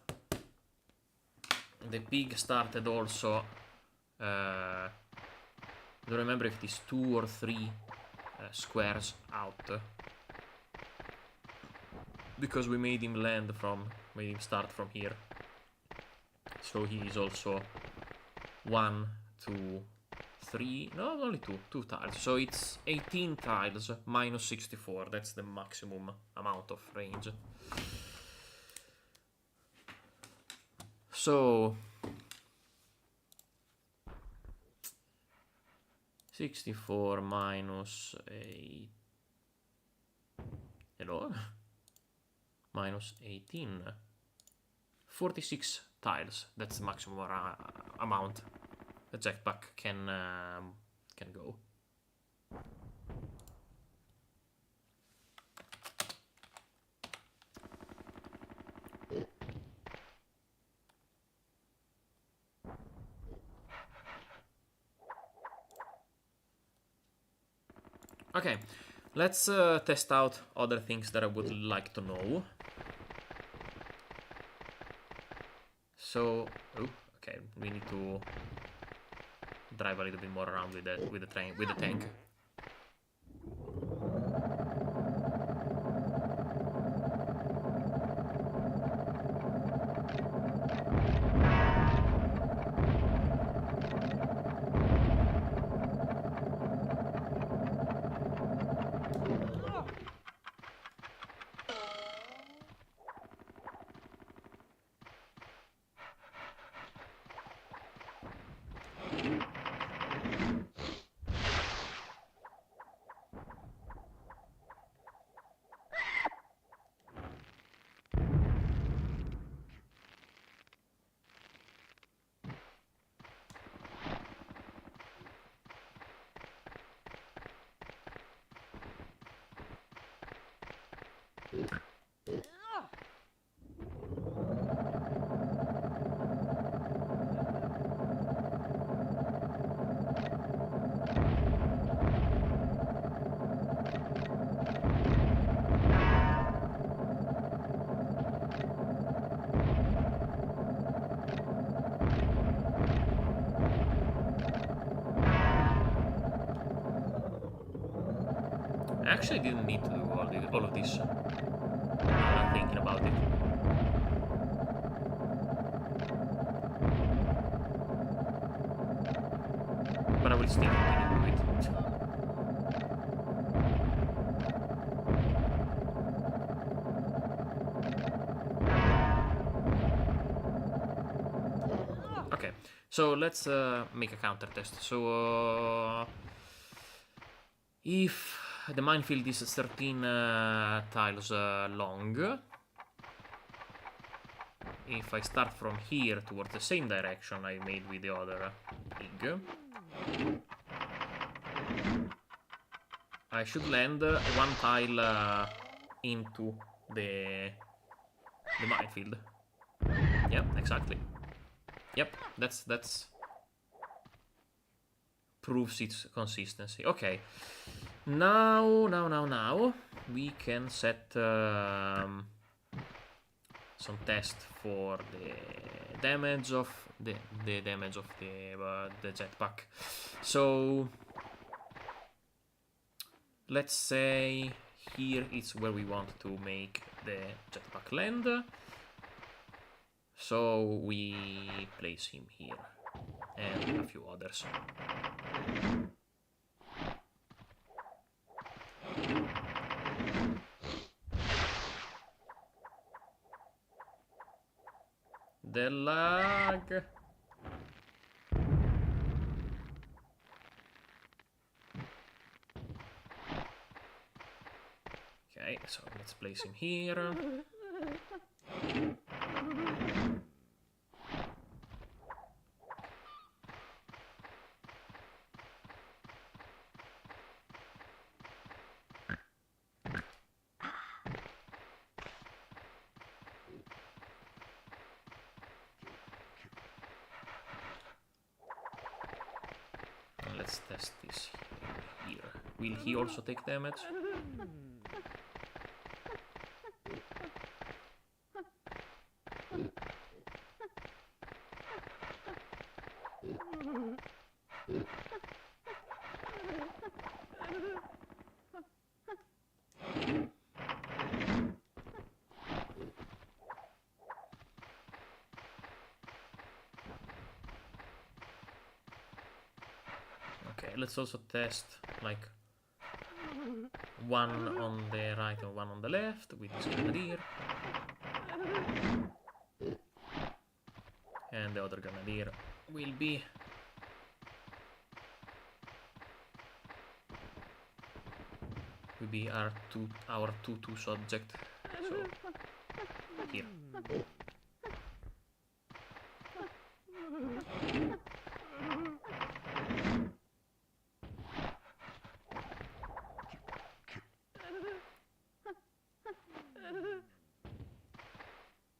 A: the pig started also. I don't remember if it is 2 or 3 squares out, because we made him start from here. So he is also 1, 2, 3. No, only 2 tiles. So it's 18 tiles minus 64. That's the maximum amount of range. So 64 minus 8. Hello? Minus 18. 46 tiles. That's the maximum amount the Jetpack can go. Okay, let's test out other things that I would like to know. So, okay, we need to drive a little bit more around with the tank. actually didn't need to do all of this. I'm thinking about it. But I will still continue to do it. Okay, so let's make a counter test. So if the minefield is 13 tiles long, if I start from here towards the same direction I made with the other pig, I should land one tile into the minefield. Yep, exactly. Yep, that's proves its consistency. Okay, now we can set some test for the damage of the damage of the jetpack. So let's say here is where we want to make the jetpack land. So we place him here and a few others. The lag. Okay, so let's place him here. Let's test this here. Will he also take damage? Okay, let's also test like one on the right and one on the left with this grenadier. And the other grenadier will be our 2-2 subject. So here.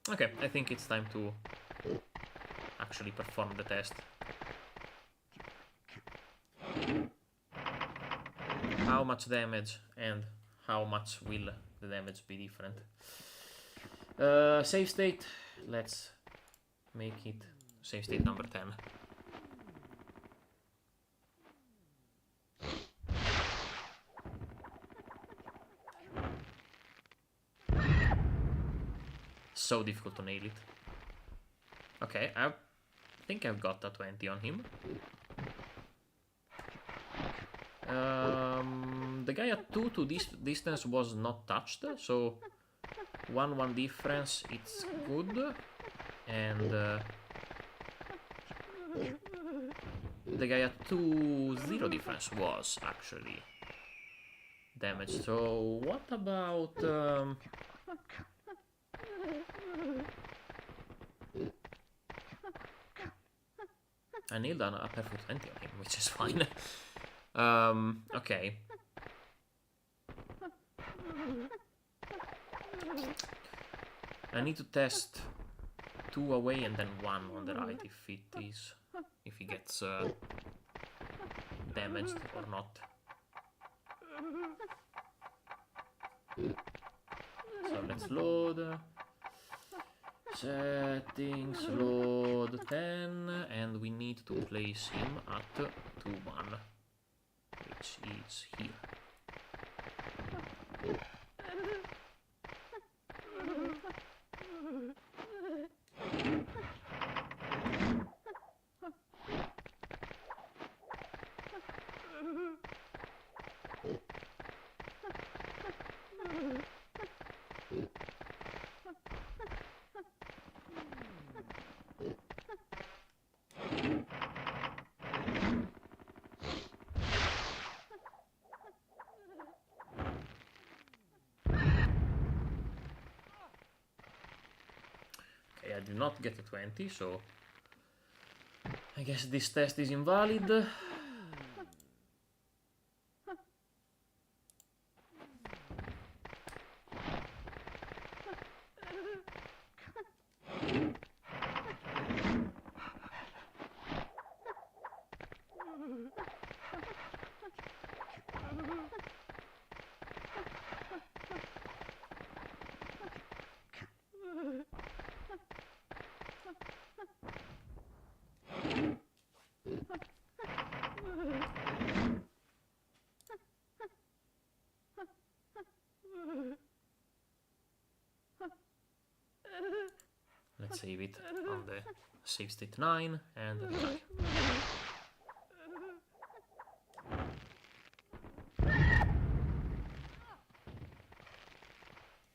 A: Okay, I think it's time to actually perform the test. How much damage and how much will the damage be different? Save state, let's make it save state number 10. So difficult to nail it. Okay, I think I've got a 20 on him. The guy at 2 this distance was not touched, so 1-1 difference, it's good. And the guy at 2-0 difference was actually damaged. So what about I nailed a perfect 20 on him, which is fine. Okay. I need to test 2 away and then 1 on the right if he gets damaged or not. So let's load. Settings, load 10, and we need to place him at 2-1, which is here. Okay, I did not get a 20, so I guess this test is invalid. Let's save it on the save state 9 and try.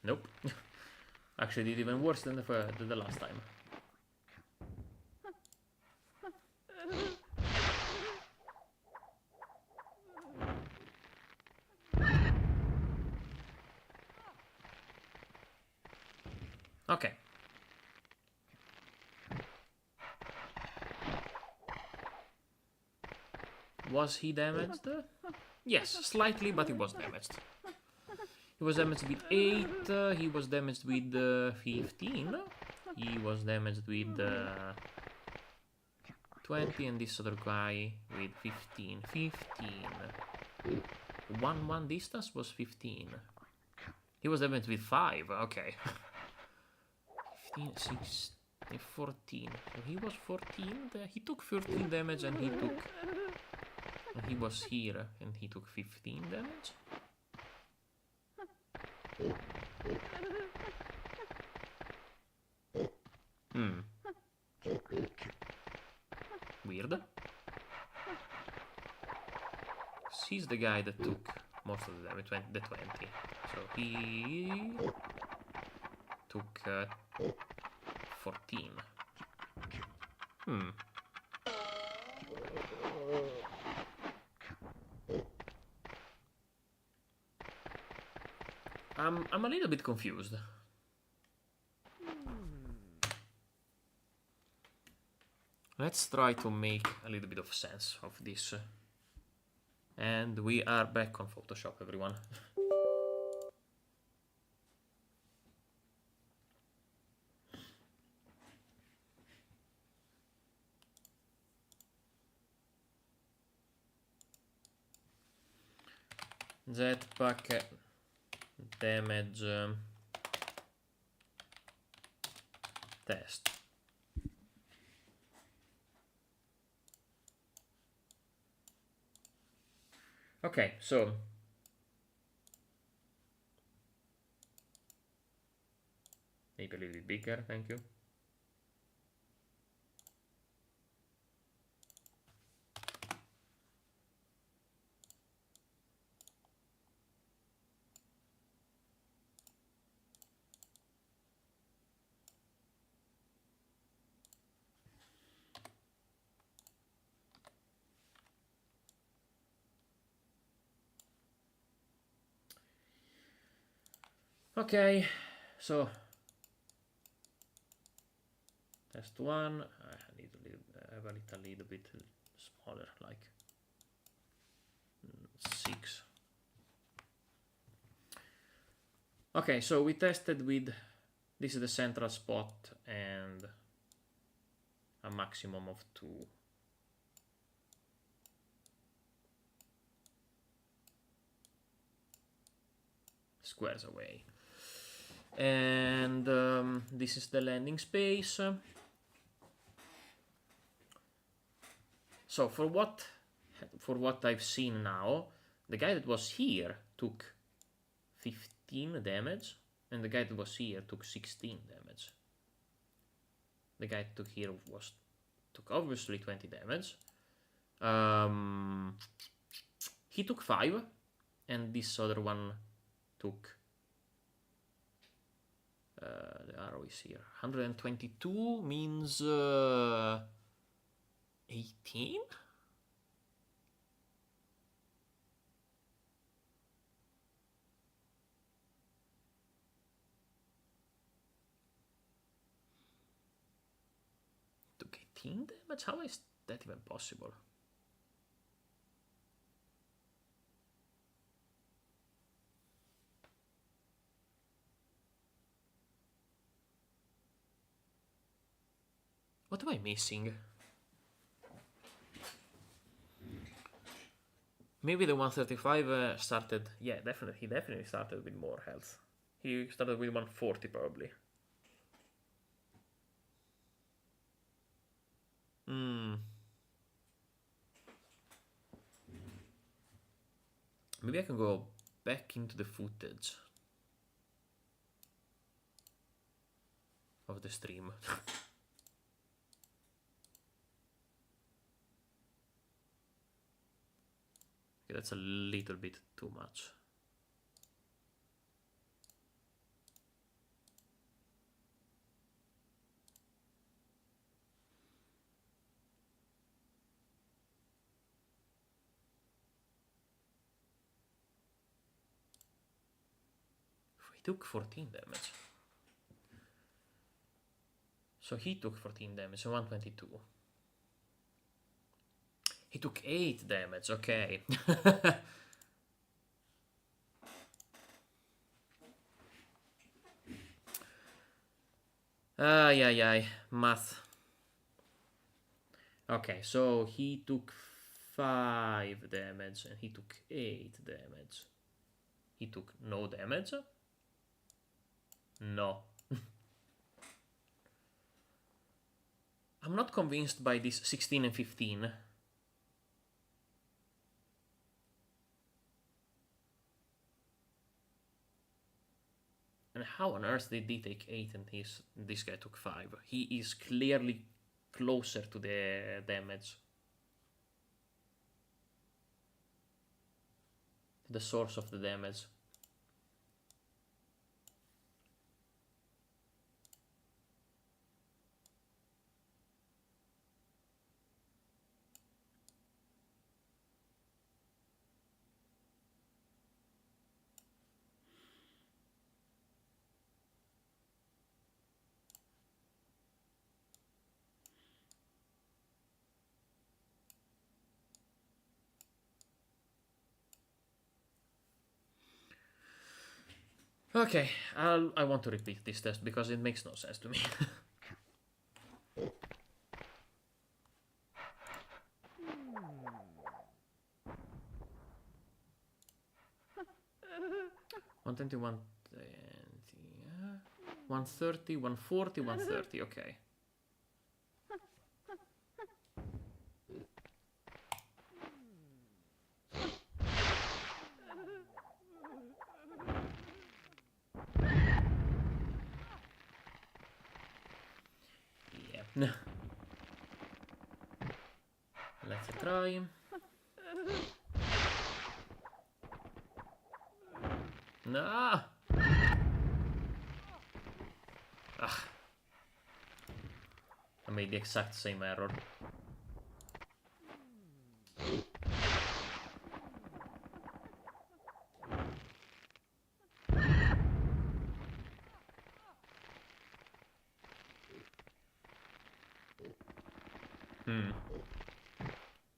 A: Nope. Actually did even worse than the last time. Okay. Was he damaged? Yes, slightly, but he was damaged. He was damaged with 8, he was damaged with 15, he was damaged with 20, and this other guy with 15. 15. 1-1 distance was 15. He was damaged with 5, okay. 15, 16, 14. So he was 14, he took 13 damage and he took... And he was here and he took 15 damage. Weird. He's the guy that took most of the damage, the 20. So he took 14. I'm a little bit confused. Let's try to make a little bit of sense of this. And we are back on Photoshop, everyone. Jetpack damage test. Okay, so maybe a little bit bigger, thank you. Okay, so test 1. I need to have a little bit smaller, like 6. Okay, so we tested with, this is the central spot and a maximum of 2. Squares away. And this is the landing space. So for what I've seen now, the guy that was here took 15 damage, and the guy that was here took 16 damage. The guy that took here took obviously 20 damage. He took 5, and this other one took... the arrow is here. 122 means 18? Took 18 damage? How is that even possible? What am I missing? Maybe the 135 started... Yeah, definitely. He definitely started with more health. He started with 140 probably. Maybe I can go back into the footage of the stream. Okay, that's a little bit too much. He took 14 damage. So he took 14 damage, so 122. He took 8 damage, okay. Ay, math. Okay, so he took 5 damage and he took 8 damage. He took no damage? No. I'm not convinced by this 16 and 15. And how on earth did he take 8 and this guy took 5? He is clearly closer to the damage. The source of the damage. Okay, I want to repeat this test because it makes no sense to me. One 130, 140, 130, okay. Yeah. Let's try. No. I made the exact same error.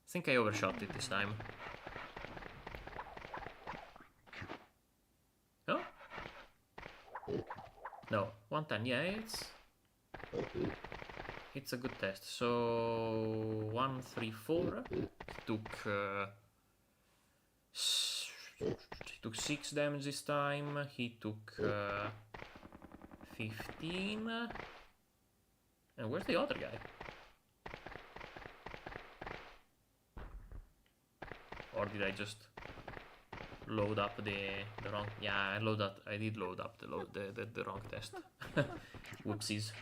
A: I think I overshot it this time. Oh? No, 110, yeah, it's a good test. So 134 took 6 damage this time. He took 15. And where's the other guy? Or did I just load up the wrong. Yeah, I did load up the wrong test. Whoopsies.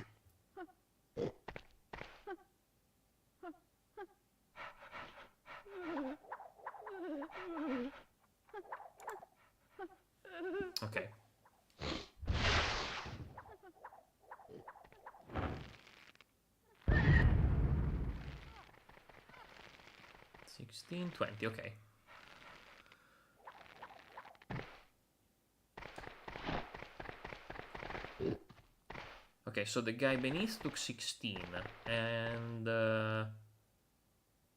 A: Okay. $16.20. Okay. Okay, so the guy beneath took 16 and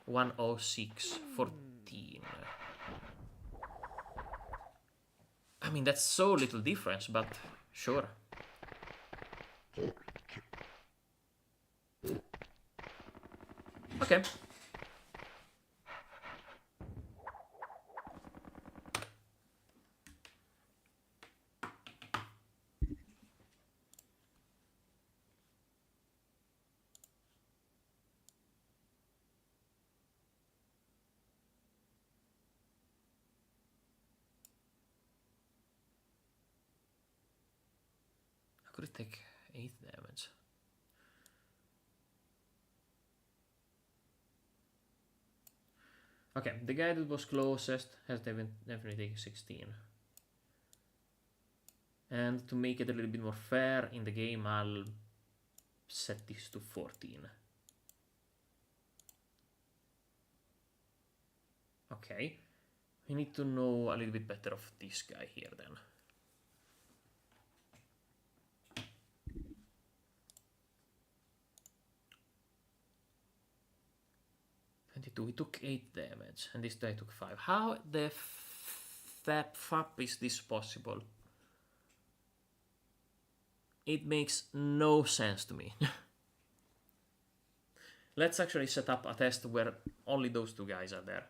A: 106, 14. I mean, that's so little difference, but sure. Okay. How could it take 8 damage? Okay, the guy that was closest has definitely taken 16. And to make it a little bit more fair in the game, I'll set this to 14. Okay, we need to know a little bit better of this guy here then. He took 8 damage, and this guy took 5. How the fuck is this possible? It makes no sense to me. Let's actually set up a test where only those two guys are there.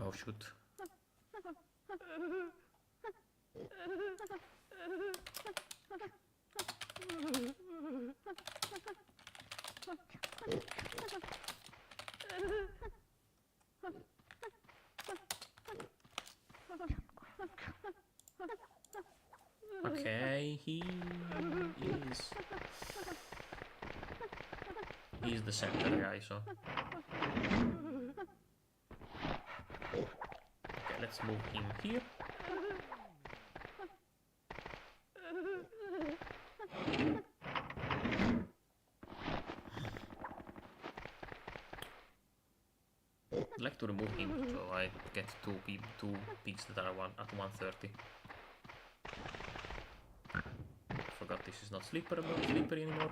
A: Oh shoot. Okay, he's the center guy, so okay, let's move him here. I'd like to remove him so I get two pigs that are at 130. Forgot this is not slippery anymore.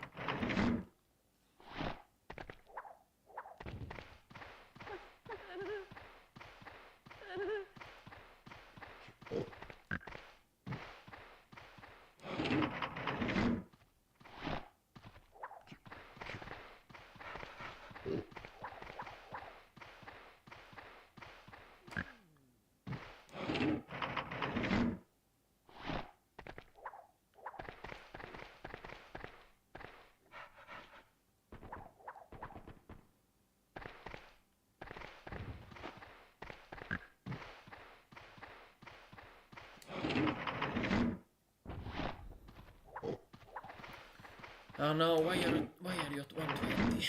A: Oh no, why are you at 120?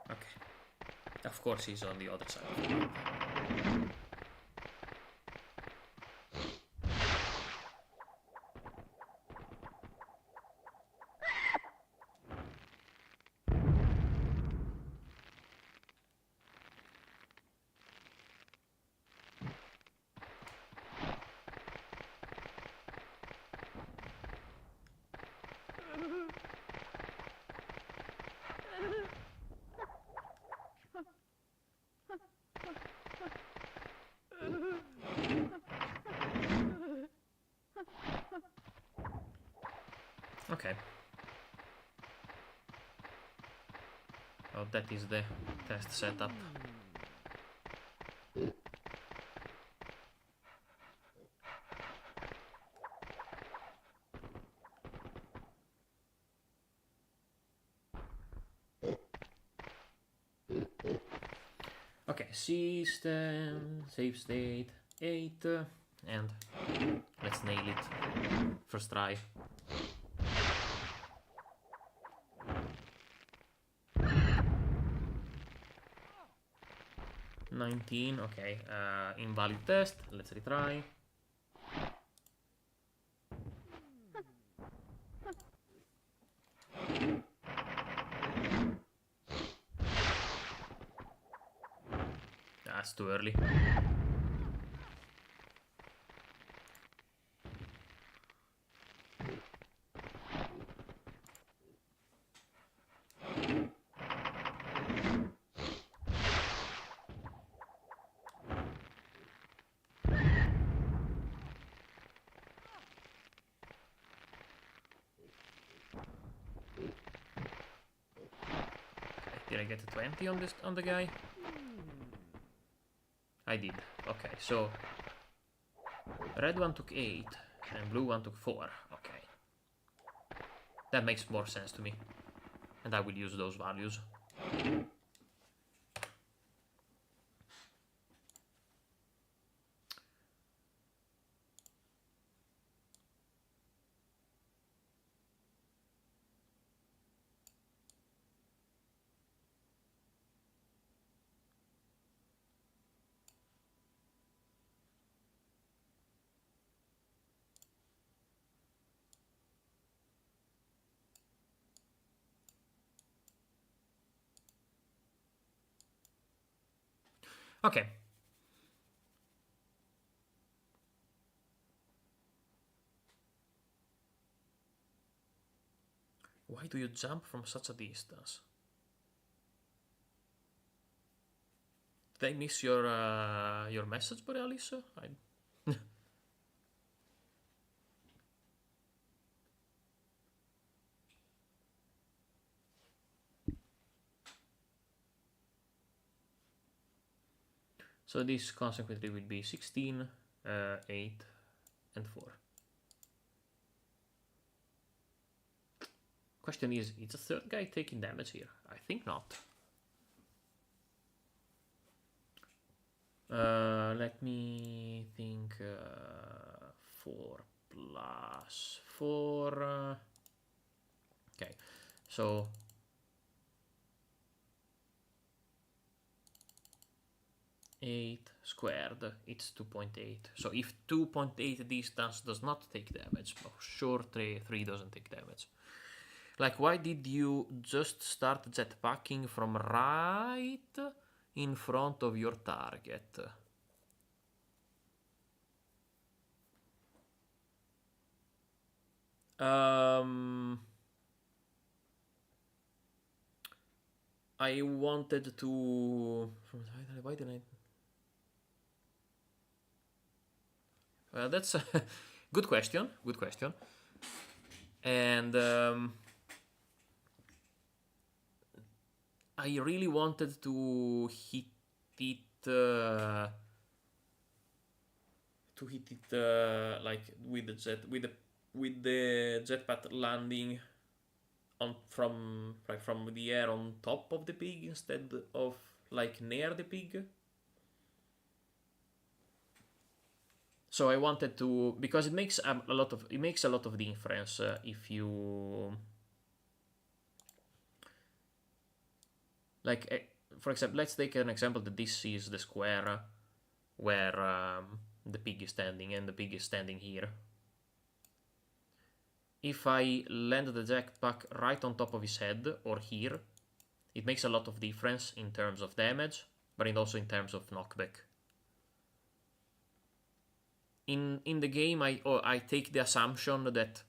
A: Okay. Of course he's on the other side of the map. Okay. Oh, that is the test setup. Okay, system, save state, 8, and let's nail it. First try. $19, okay, invalid test, let's retry. That's too early. Did I get a 20 on the guy? I did. Okay, so red one took 8 and blue one took 4. Okay. That makes more sense to me. And I will use those values. Okay. Why do you jump from such a distance? Did I miss your message, Borealis? So this consequently will be 16, 8, and 4. Question is the third guy taking damage here? I think not. Let me think. 4 plus 4. Okay, so eight squared, it's 2.8. So if 2.8 distance does not take damage, for sure 3 doesn't take damage. Like, why did you just start jetpacking from right in front of your target? I wanted to... Why didn't I... that's a good question. Good question. And I really wanted to hit it. Like with the jetpack landing on from the air on top of the pig instead of like near the pig. So I wanted to, because it makes a lot of difference if you like. For example, let's take an example that this is the square where the pig is standing, and the pig is standing here. If I land the jetpack right on top of his head or here, it makes a lot of difference in terms of damage, but also in terms of knockback. In the game, I take the assumption that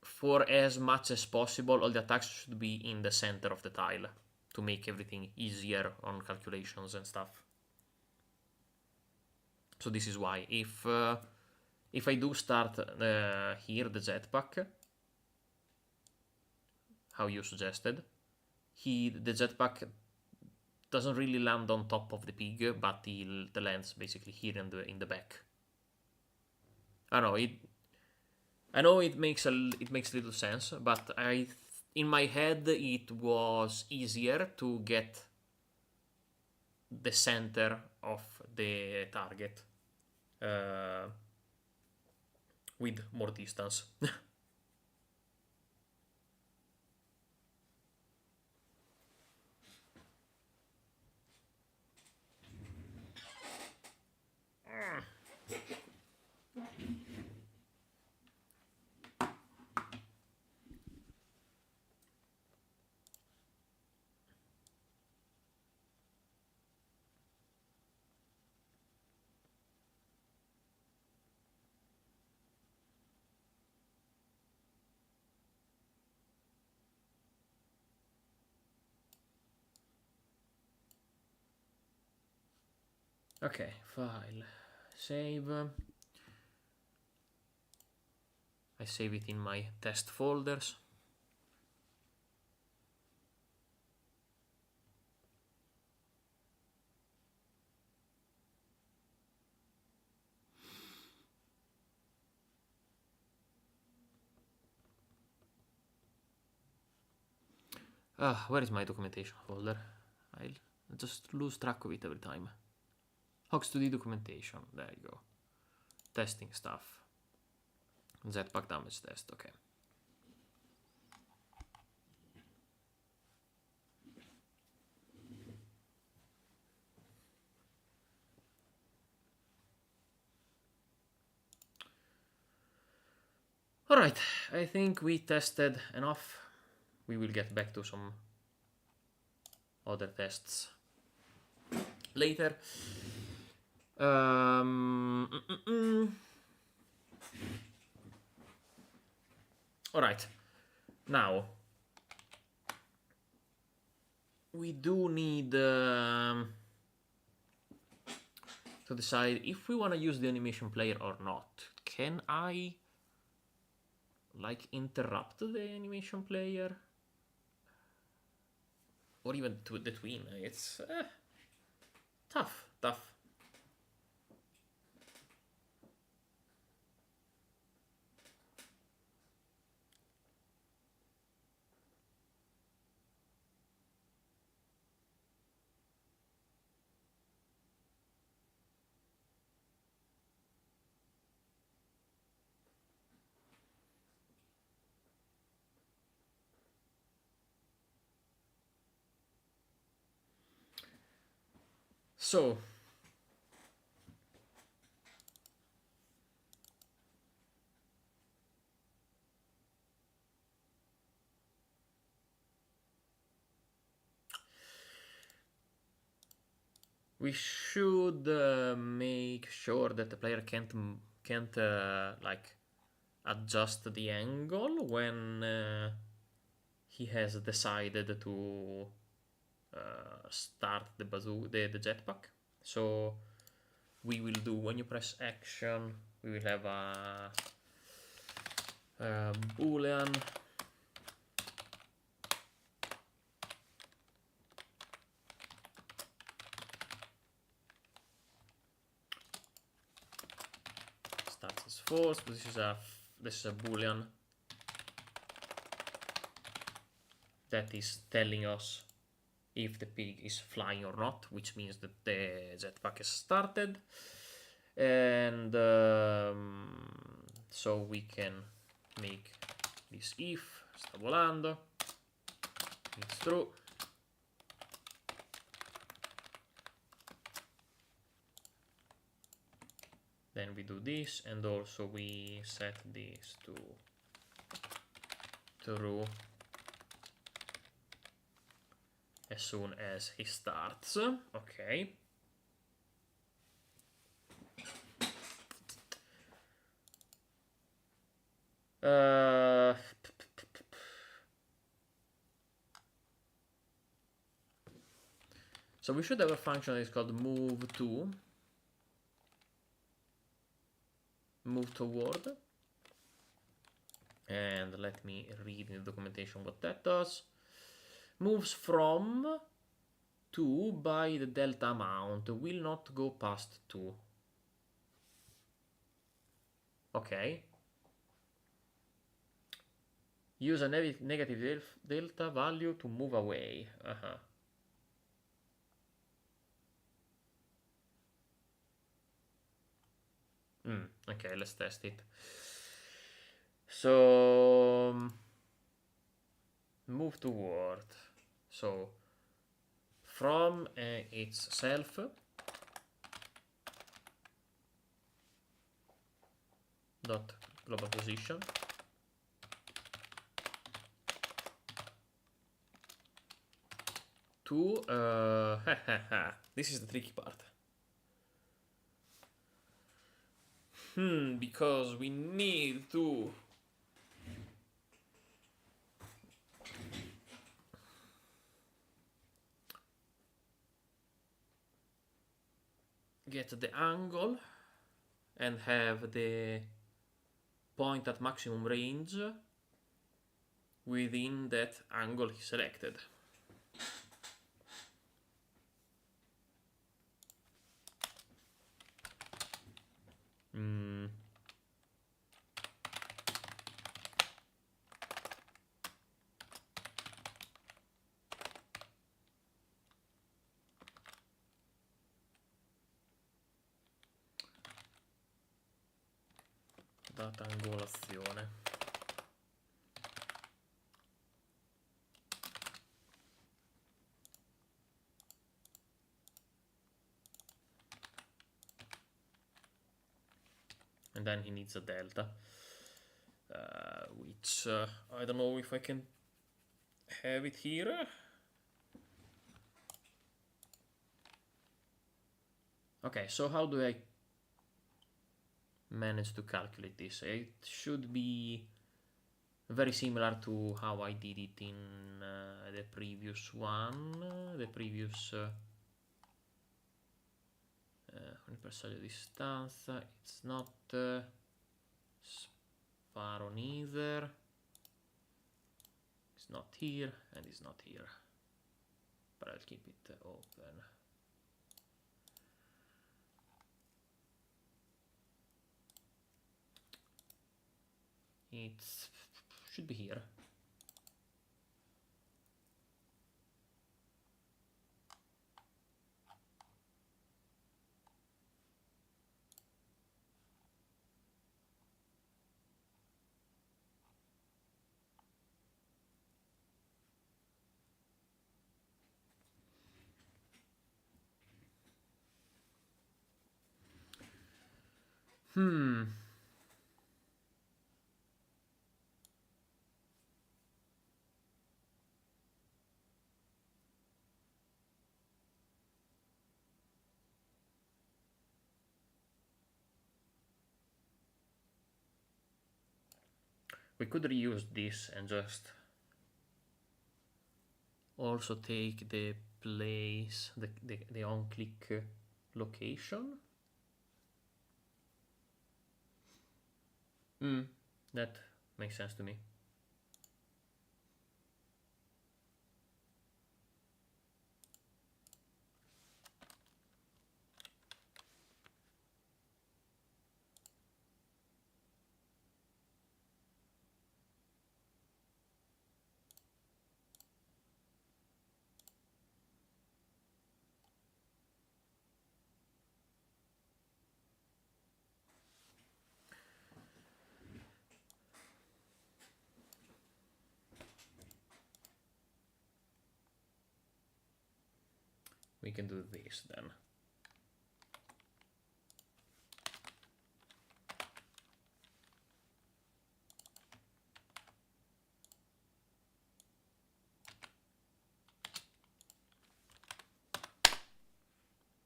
A: for as much as possible, all the attacks should be in the center of the tile to make everything easier on calculations and stuff. So this is why, if I do start here the jetpack, how you suggested, the jetpack doesn't really land on top of the pig, but it lands basically here in the back. I know it makes little sense, but in my head it was easier to get the center of the target with more distance. Okay, file, save. I save it in my test folders. Where is my documentation folder? I'll just lose track of it every time. Hogs 2D documentation, there you go. Testing stuff. Jetpack damage test, okay. Alright, I think we tested enough. We will get back to some other tests later. Alright, now we do need to decide if we want to use the animation player or not. Can I like interrupt the animation player? Or even to the twin? It's tough. So we should make sure that the player can't like adjust the angle when he has decided to start the jetpack. So we will do, when you press action, we will have a boolean starts as false. This is a boolean that is telling us if the pig is flying or not, which means that the jetpack is started. And so we can make this if sta volando, it's true. Then we do this, and also we set this to true as soon as he starts. Okay. So we should have a function that is called move toward. And let me read in the documentation what that does. Moves from 2 by the delta amount, will not go past 2. Okay. Use a negative delta value to move away. Okay, let's test it. So move toward. So from itself dot global position to this is the tricky part. Because we need to get the angle and have the point at maximum range within that angle he selected. Data angolazione. And then he needs a delta, which I don't know if I can have it here. Okay, so how do I manage to calculate this? It should be very similar to how I did it in the previous one, the previous universario di distanza. It's not sparo neither. It's not here and it's not here, but I'll keep it open. It should be here. We could reuse this and just also take the place, the on-click location. That makes sense to me. we can do this then.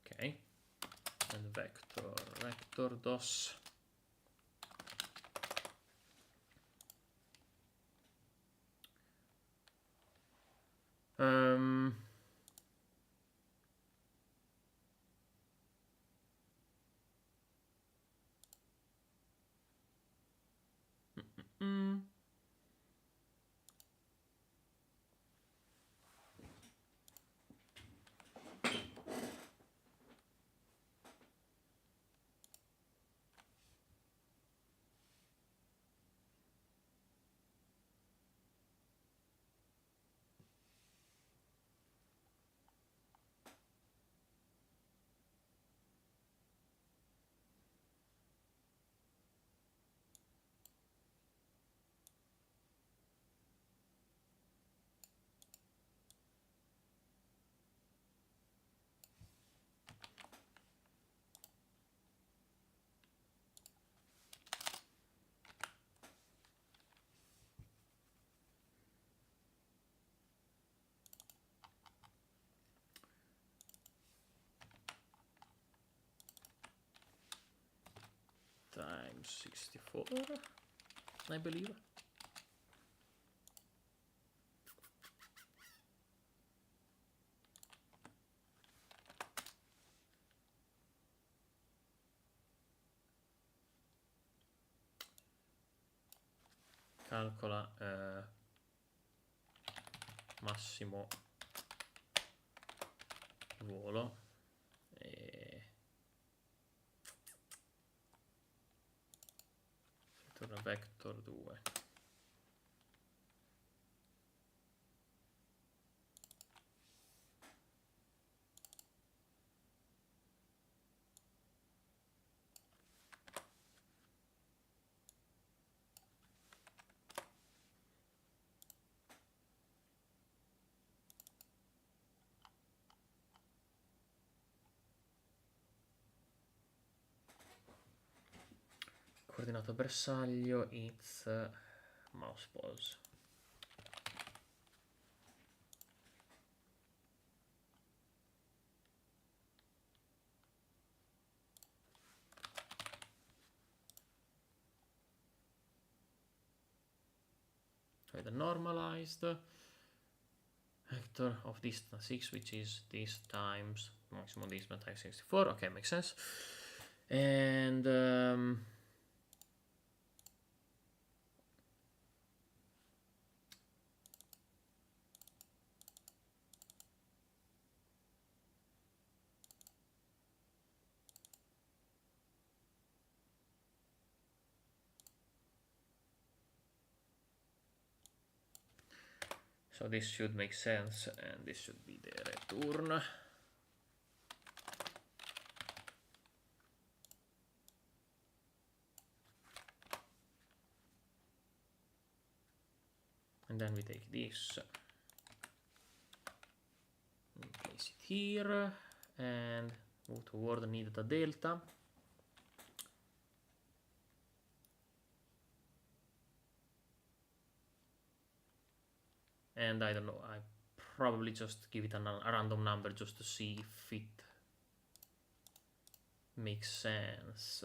A: Okay, and vector dos. Times 64, I believe. Calcola massimo volo e torna vector 2. Coordinato bersaglio, it's mouse pose. The normalized vector of distance 6, which is this times maximum distance times 64. Okay, makes sense. And so this should make sense, and this should be the return. And then we take this, place it here, and move toward need the delta. And I don't know, I probably just give it a random number just to see if it makes sense.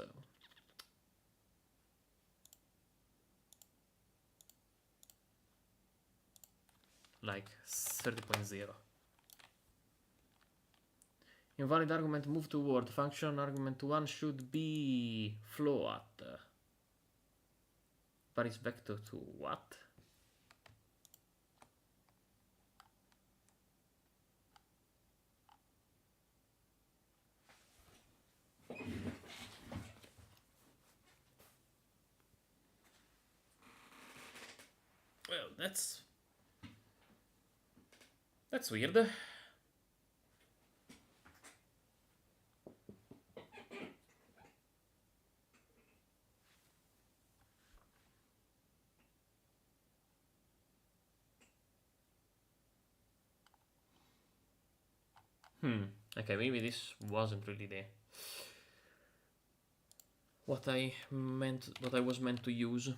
A: Like 30.0. Invalid argument move toward. Function argument 1 should be float. But it's vector to what? Well, that's weird. Okay, maybe this wasn't really the what I was meant to use.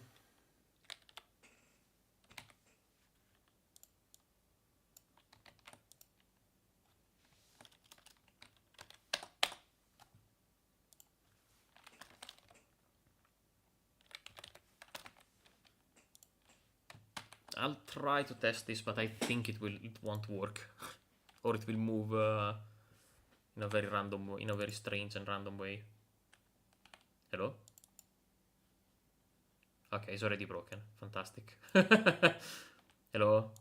A: I'll try to test this, but I think it won't work, or it will move in a very random way, in a very strange and random way. Hello? Okay, it's already broken. Fantastic. Hello?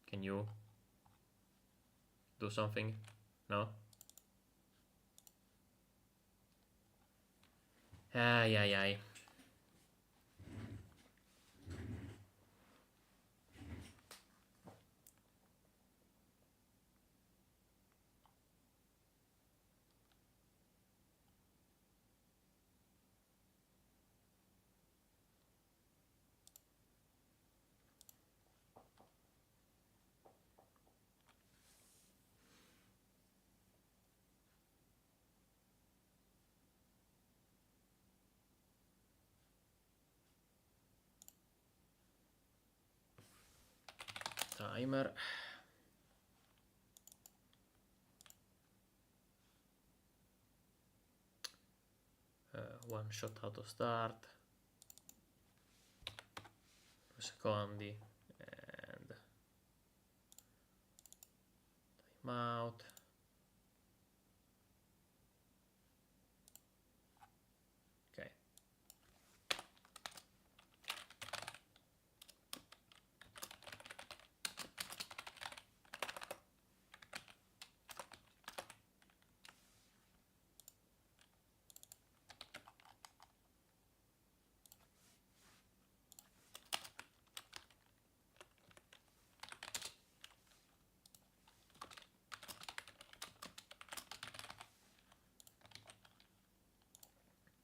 A: Can you do something? No? Ay, ay, ay. Timer. One shot auto start. 2 secondi. And time out. Okay.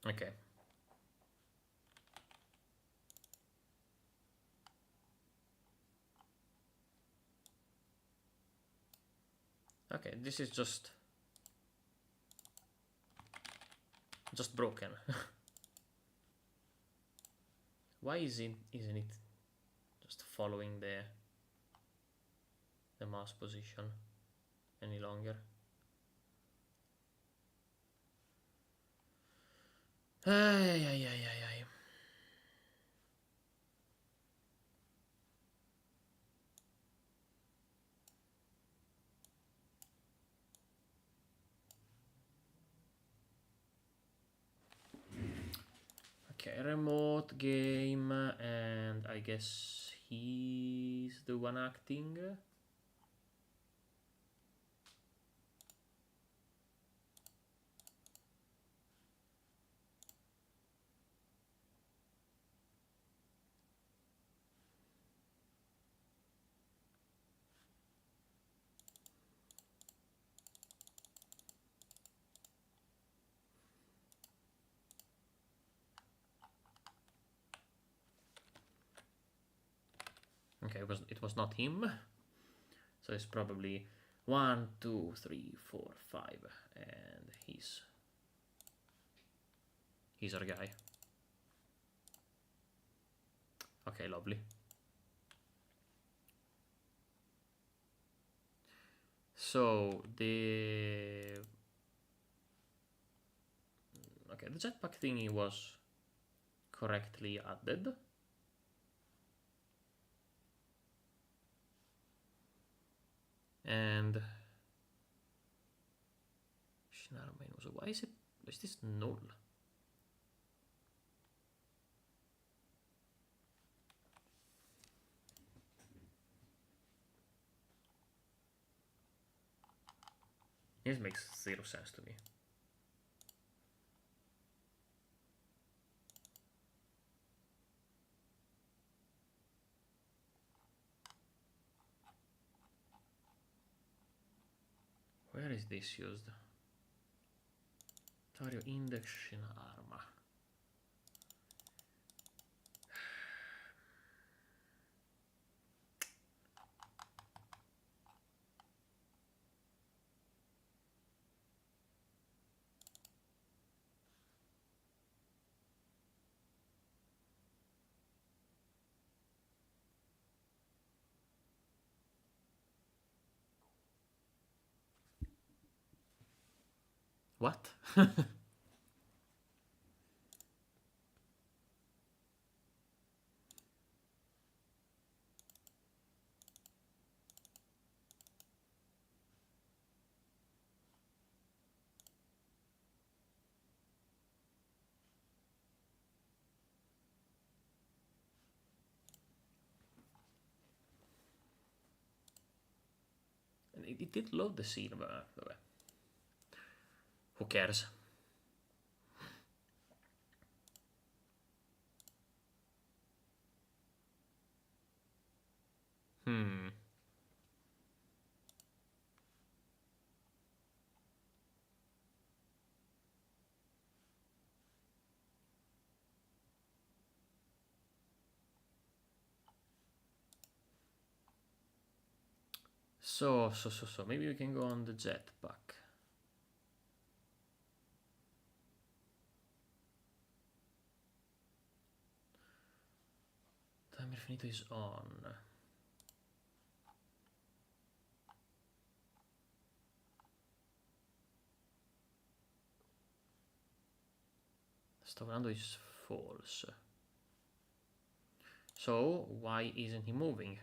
A: Okay. Okay, this is just broken. Why isn't it just following the mouse position any longer? Ay, ay, ay, ay, ay. Okay, remote game, and I guess he's the one acting. Okay, it was not him, so it's probably 1, 2, 3, 4, 5, and he's our guy. Okay, lovely. So the jetpack thingy was correctly added. And San Marino, so why is this null? This makes 0 sense to me. Where is this used? Tario index in arma. What? And it did load the scene, but who cares? So, maybe we can go on the jetpack. Timer finito is on. Sto lavorando is false. So, why isn't he moving?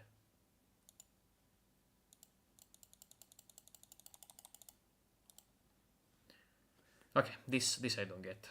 A: Okay, this I don't get.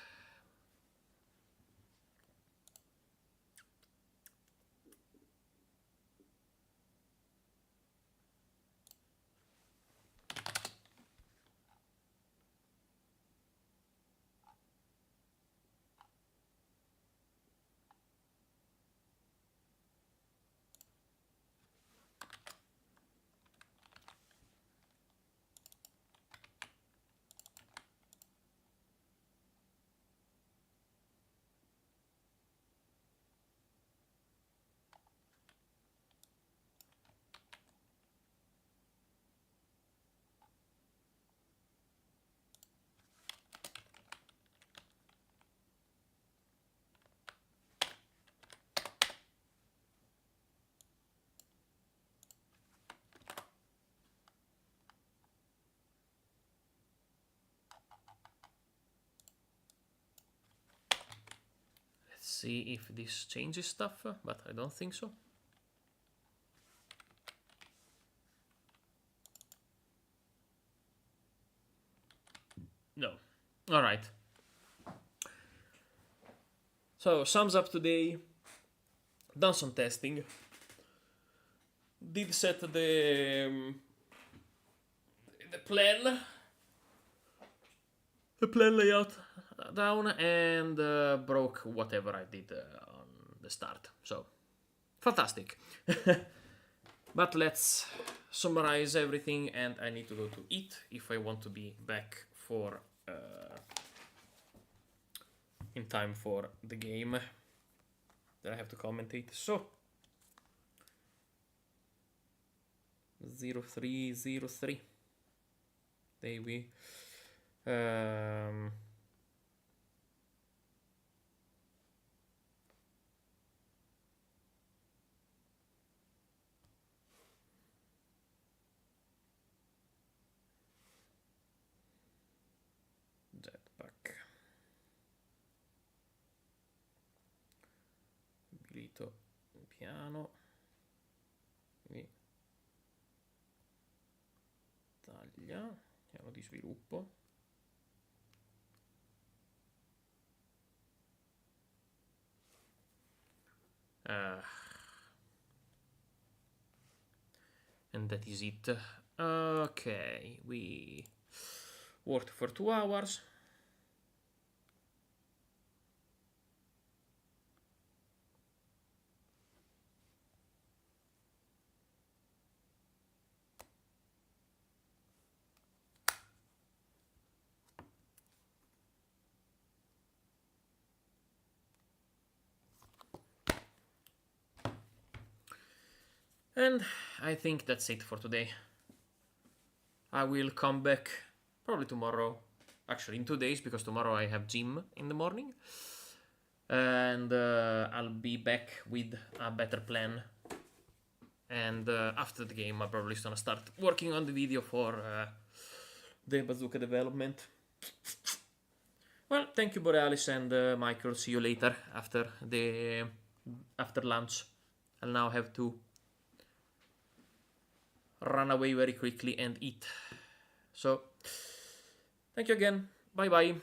A: See if this changes stuff, but I don't think so. No. All right. So, sums up today. Done some testing. Did set the plan layout down, and broke whatever I did on the start. So, fantastic. But let's summarize everything, and I need to go to eat if I want to be back for in time for the game that I have to commentate. So, 0303. There we. Jetpack. Abilito piano. E taglia. Piano di sviluppo. And that is it. Okay, we worked for 2 hours. And I think that's it for today. I will come back probably tomorrow. Actually, in 2 days, because tomorrow I have gym in the morning. And I'll be back with a better plan. And after the game, I'm probably gonna start working on the video for the bazooka development. Well, thank you, Borealis and Michael. See you later after lunch. I'll now have to run away very quickly and eat. So, thank you again. Bye bye.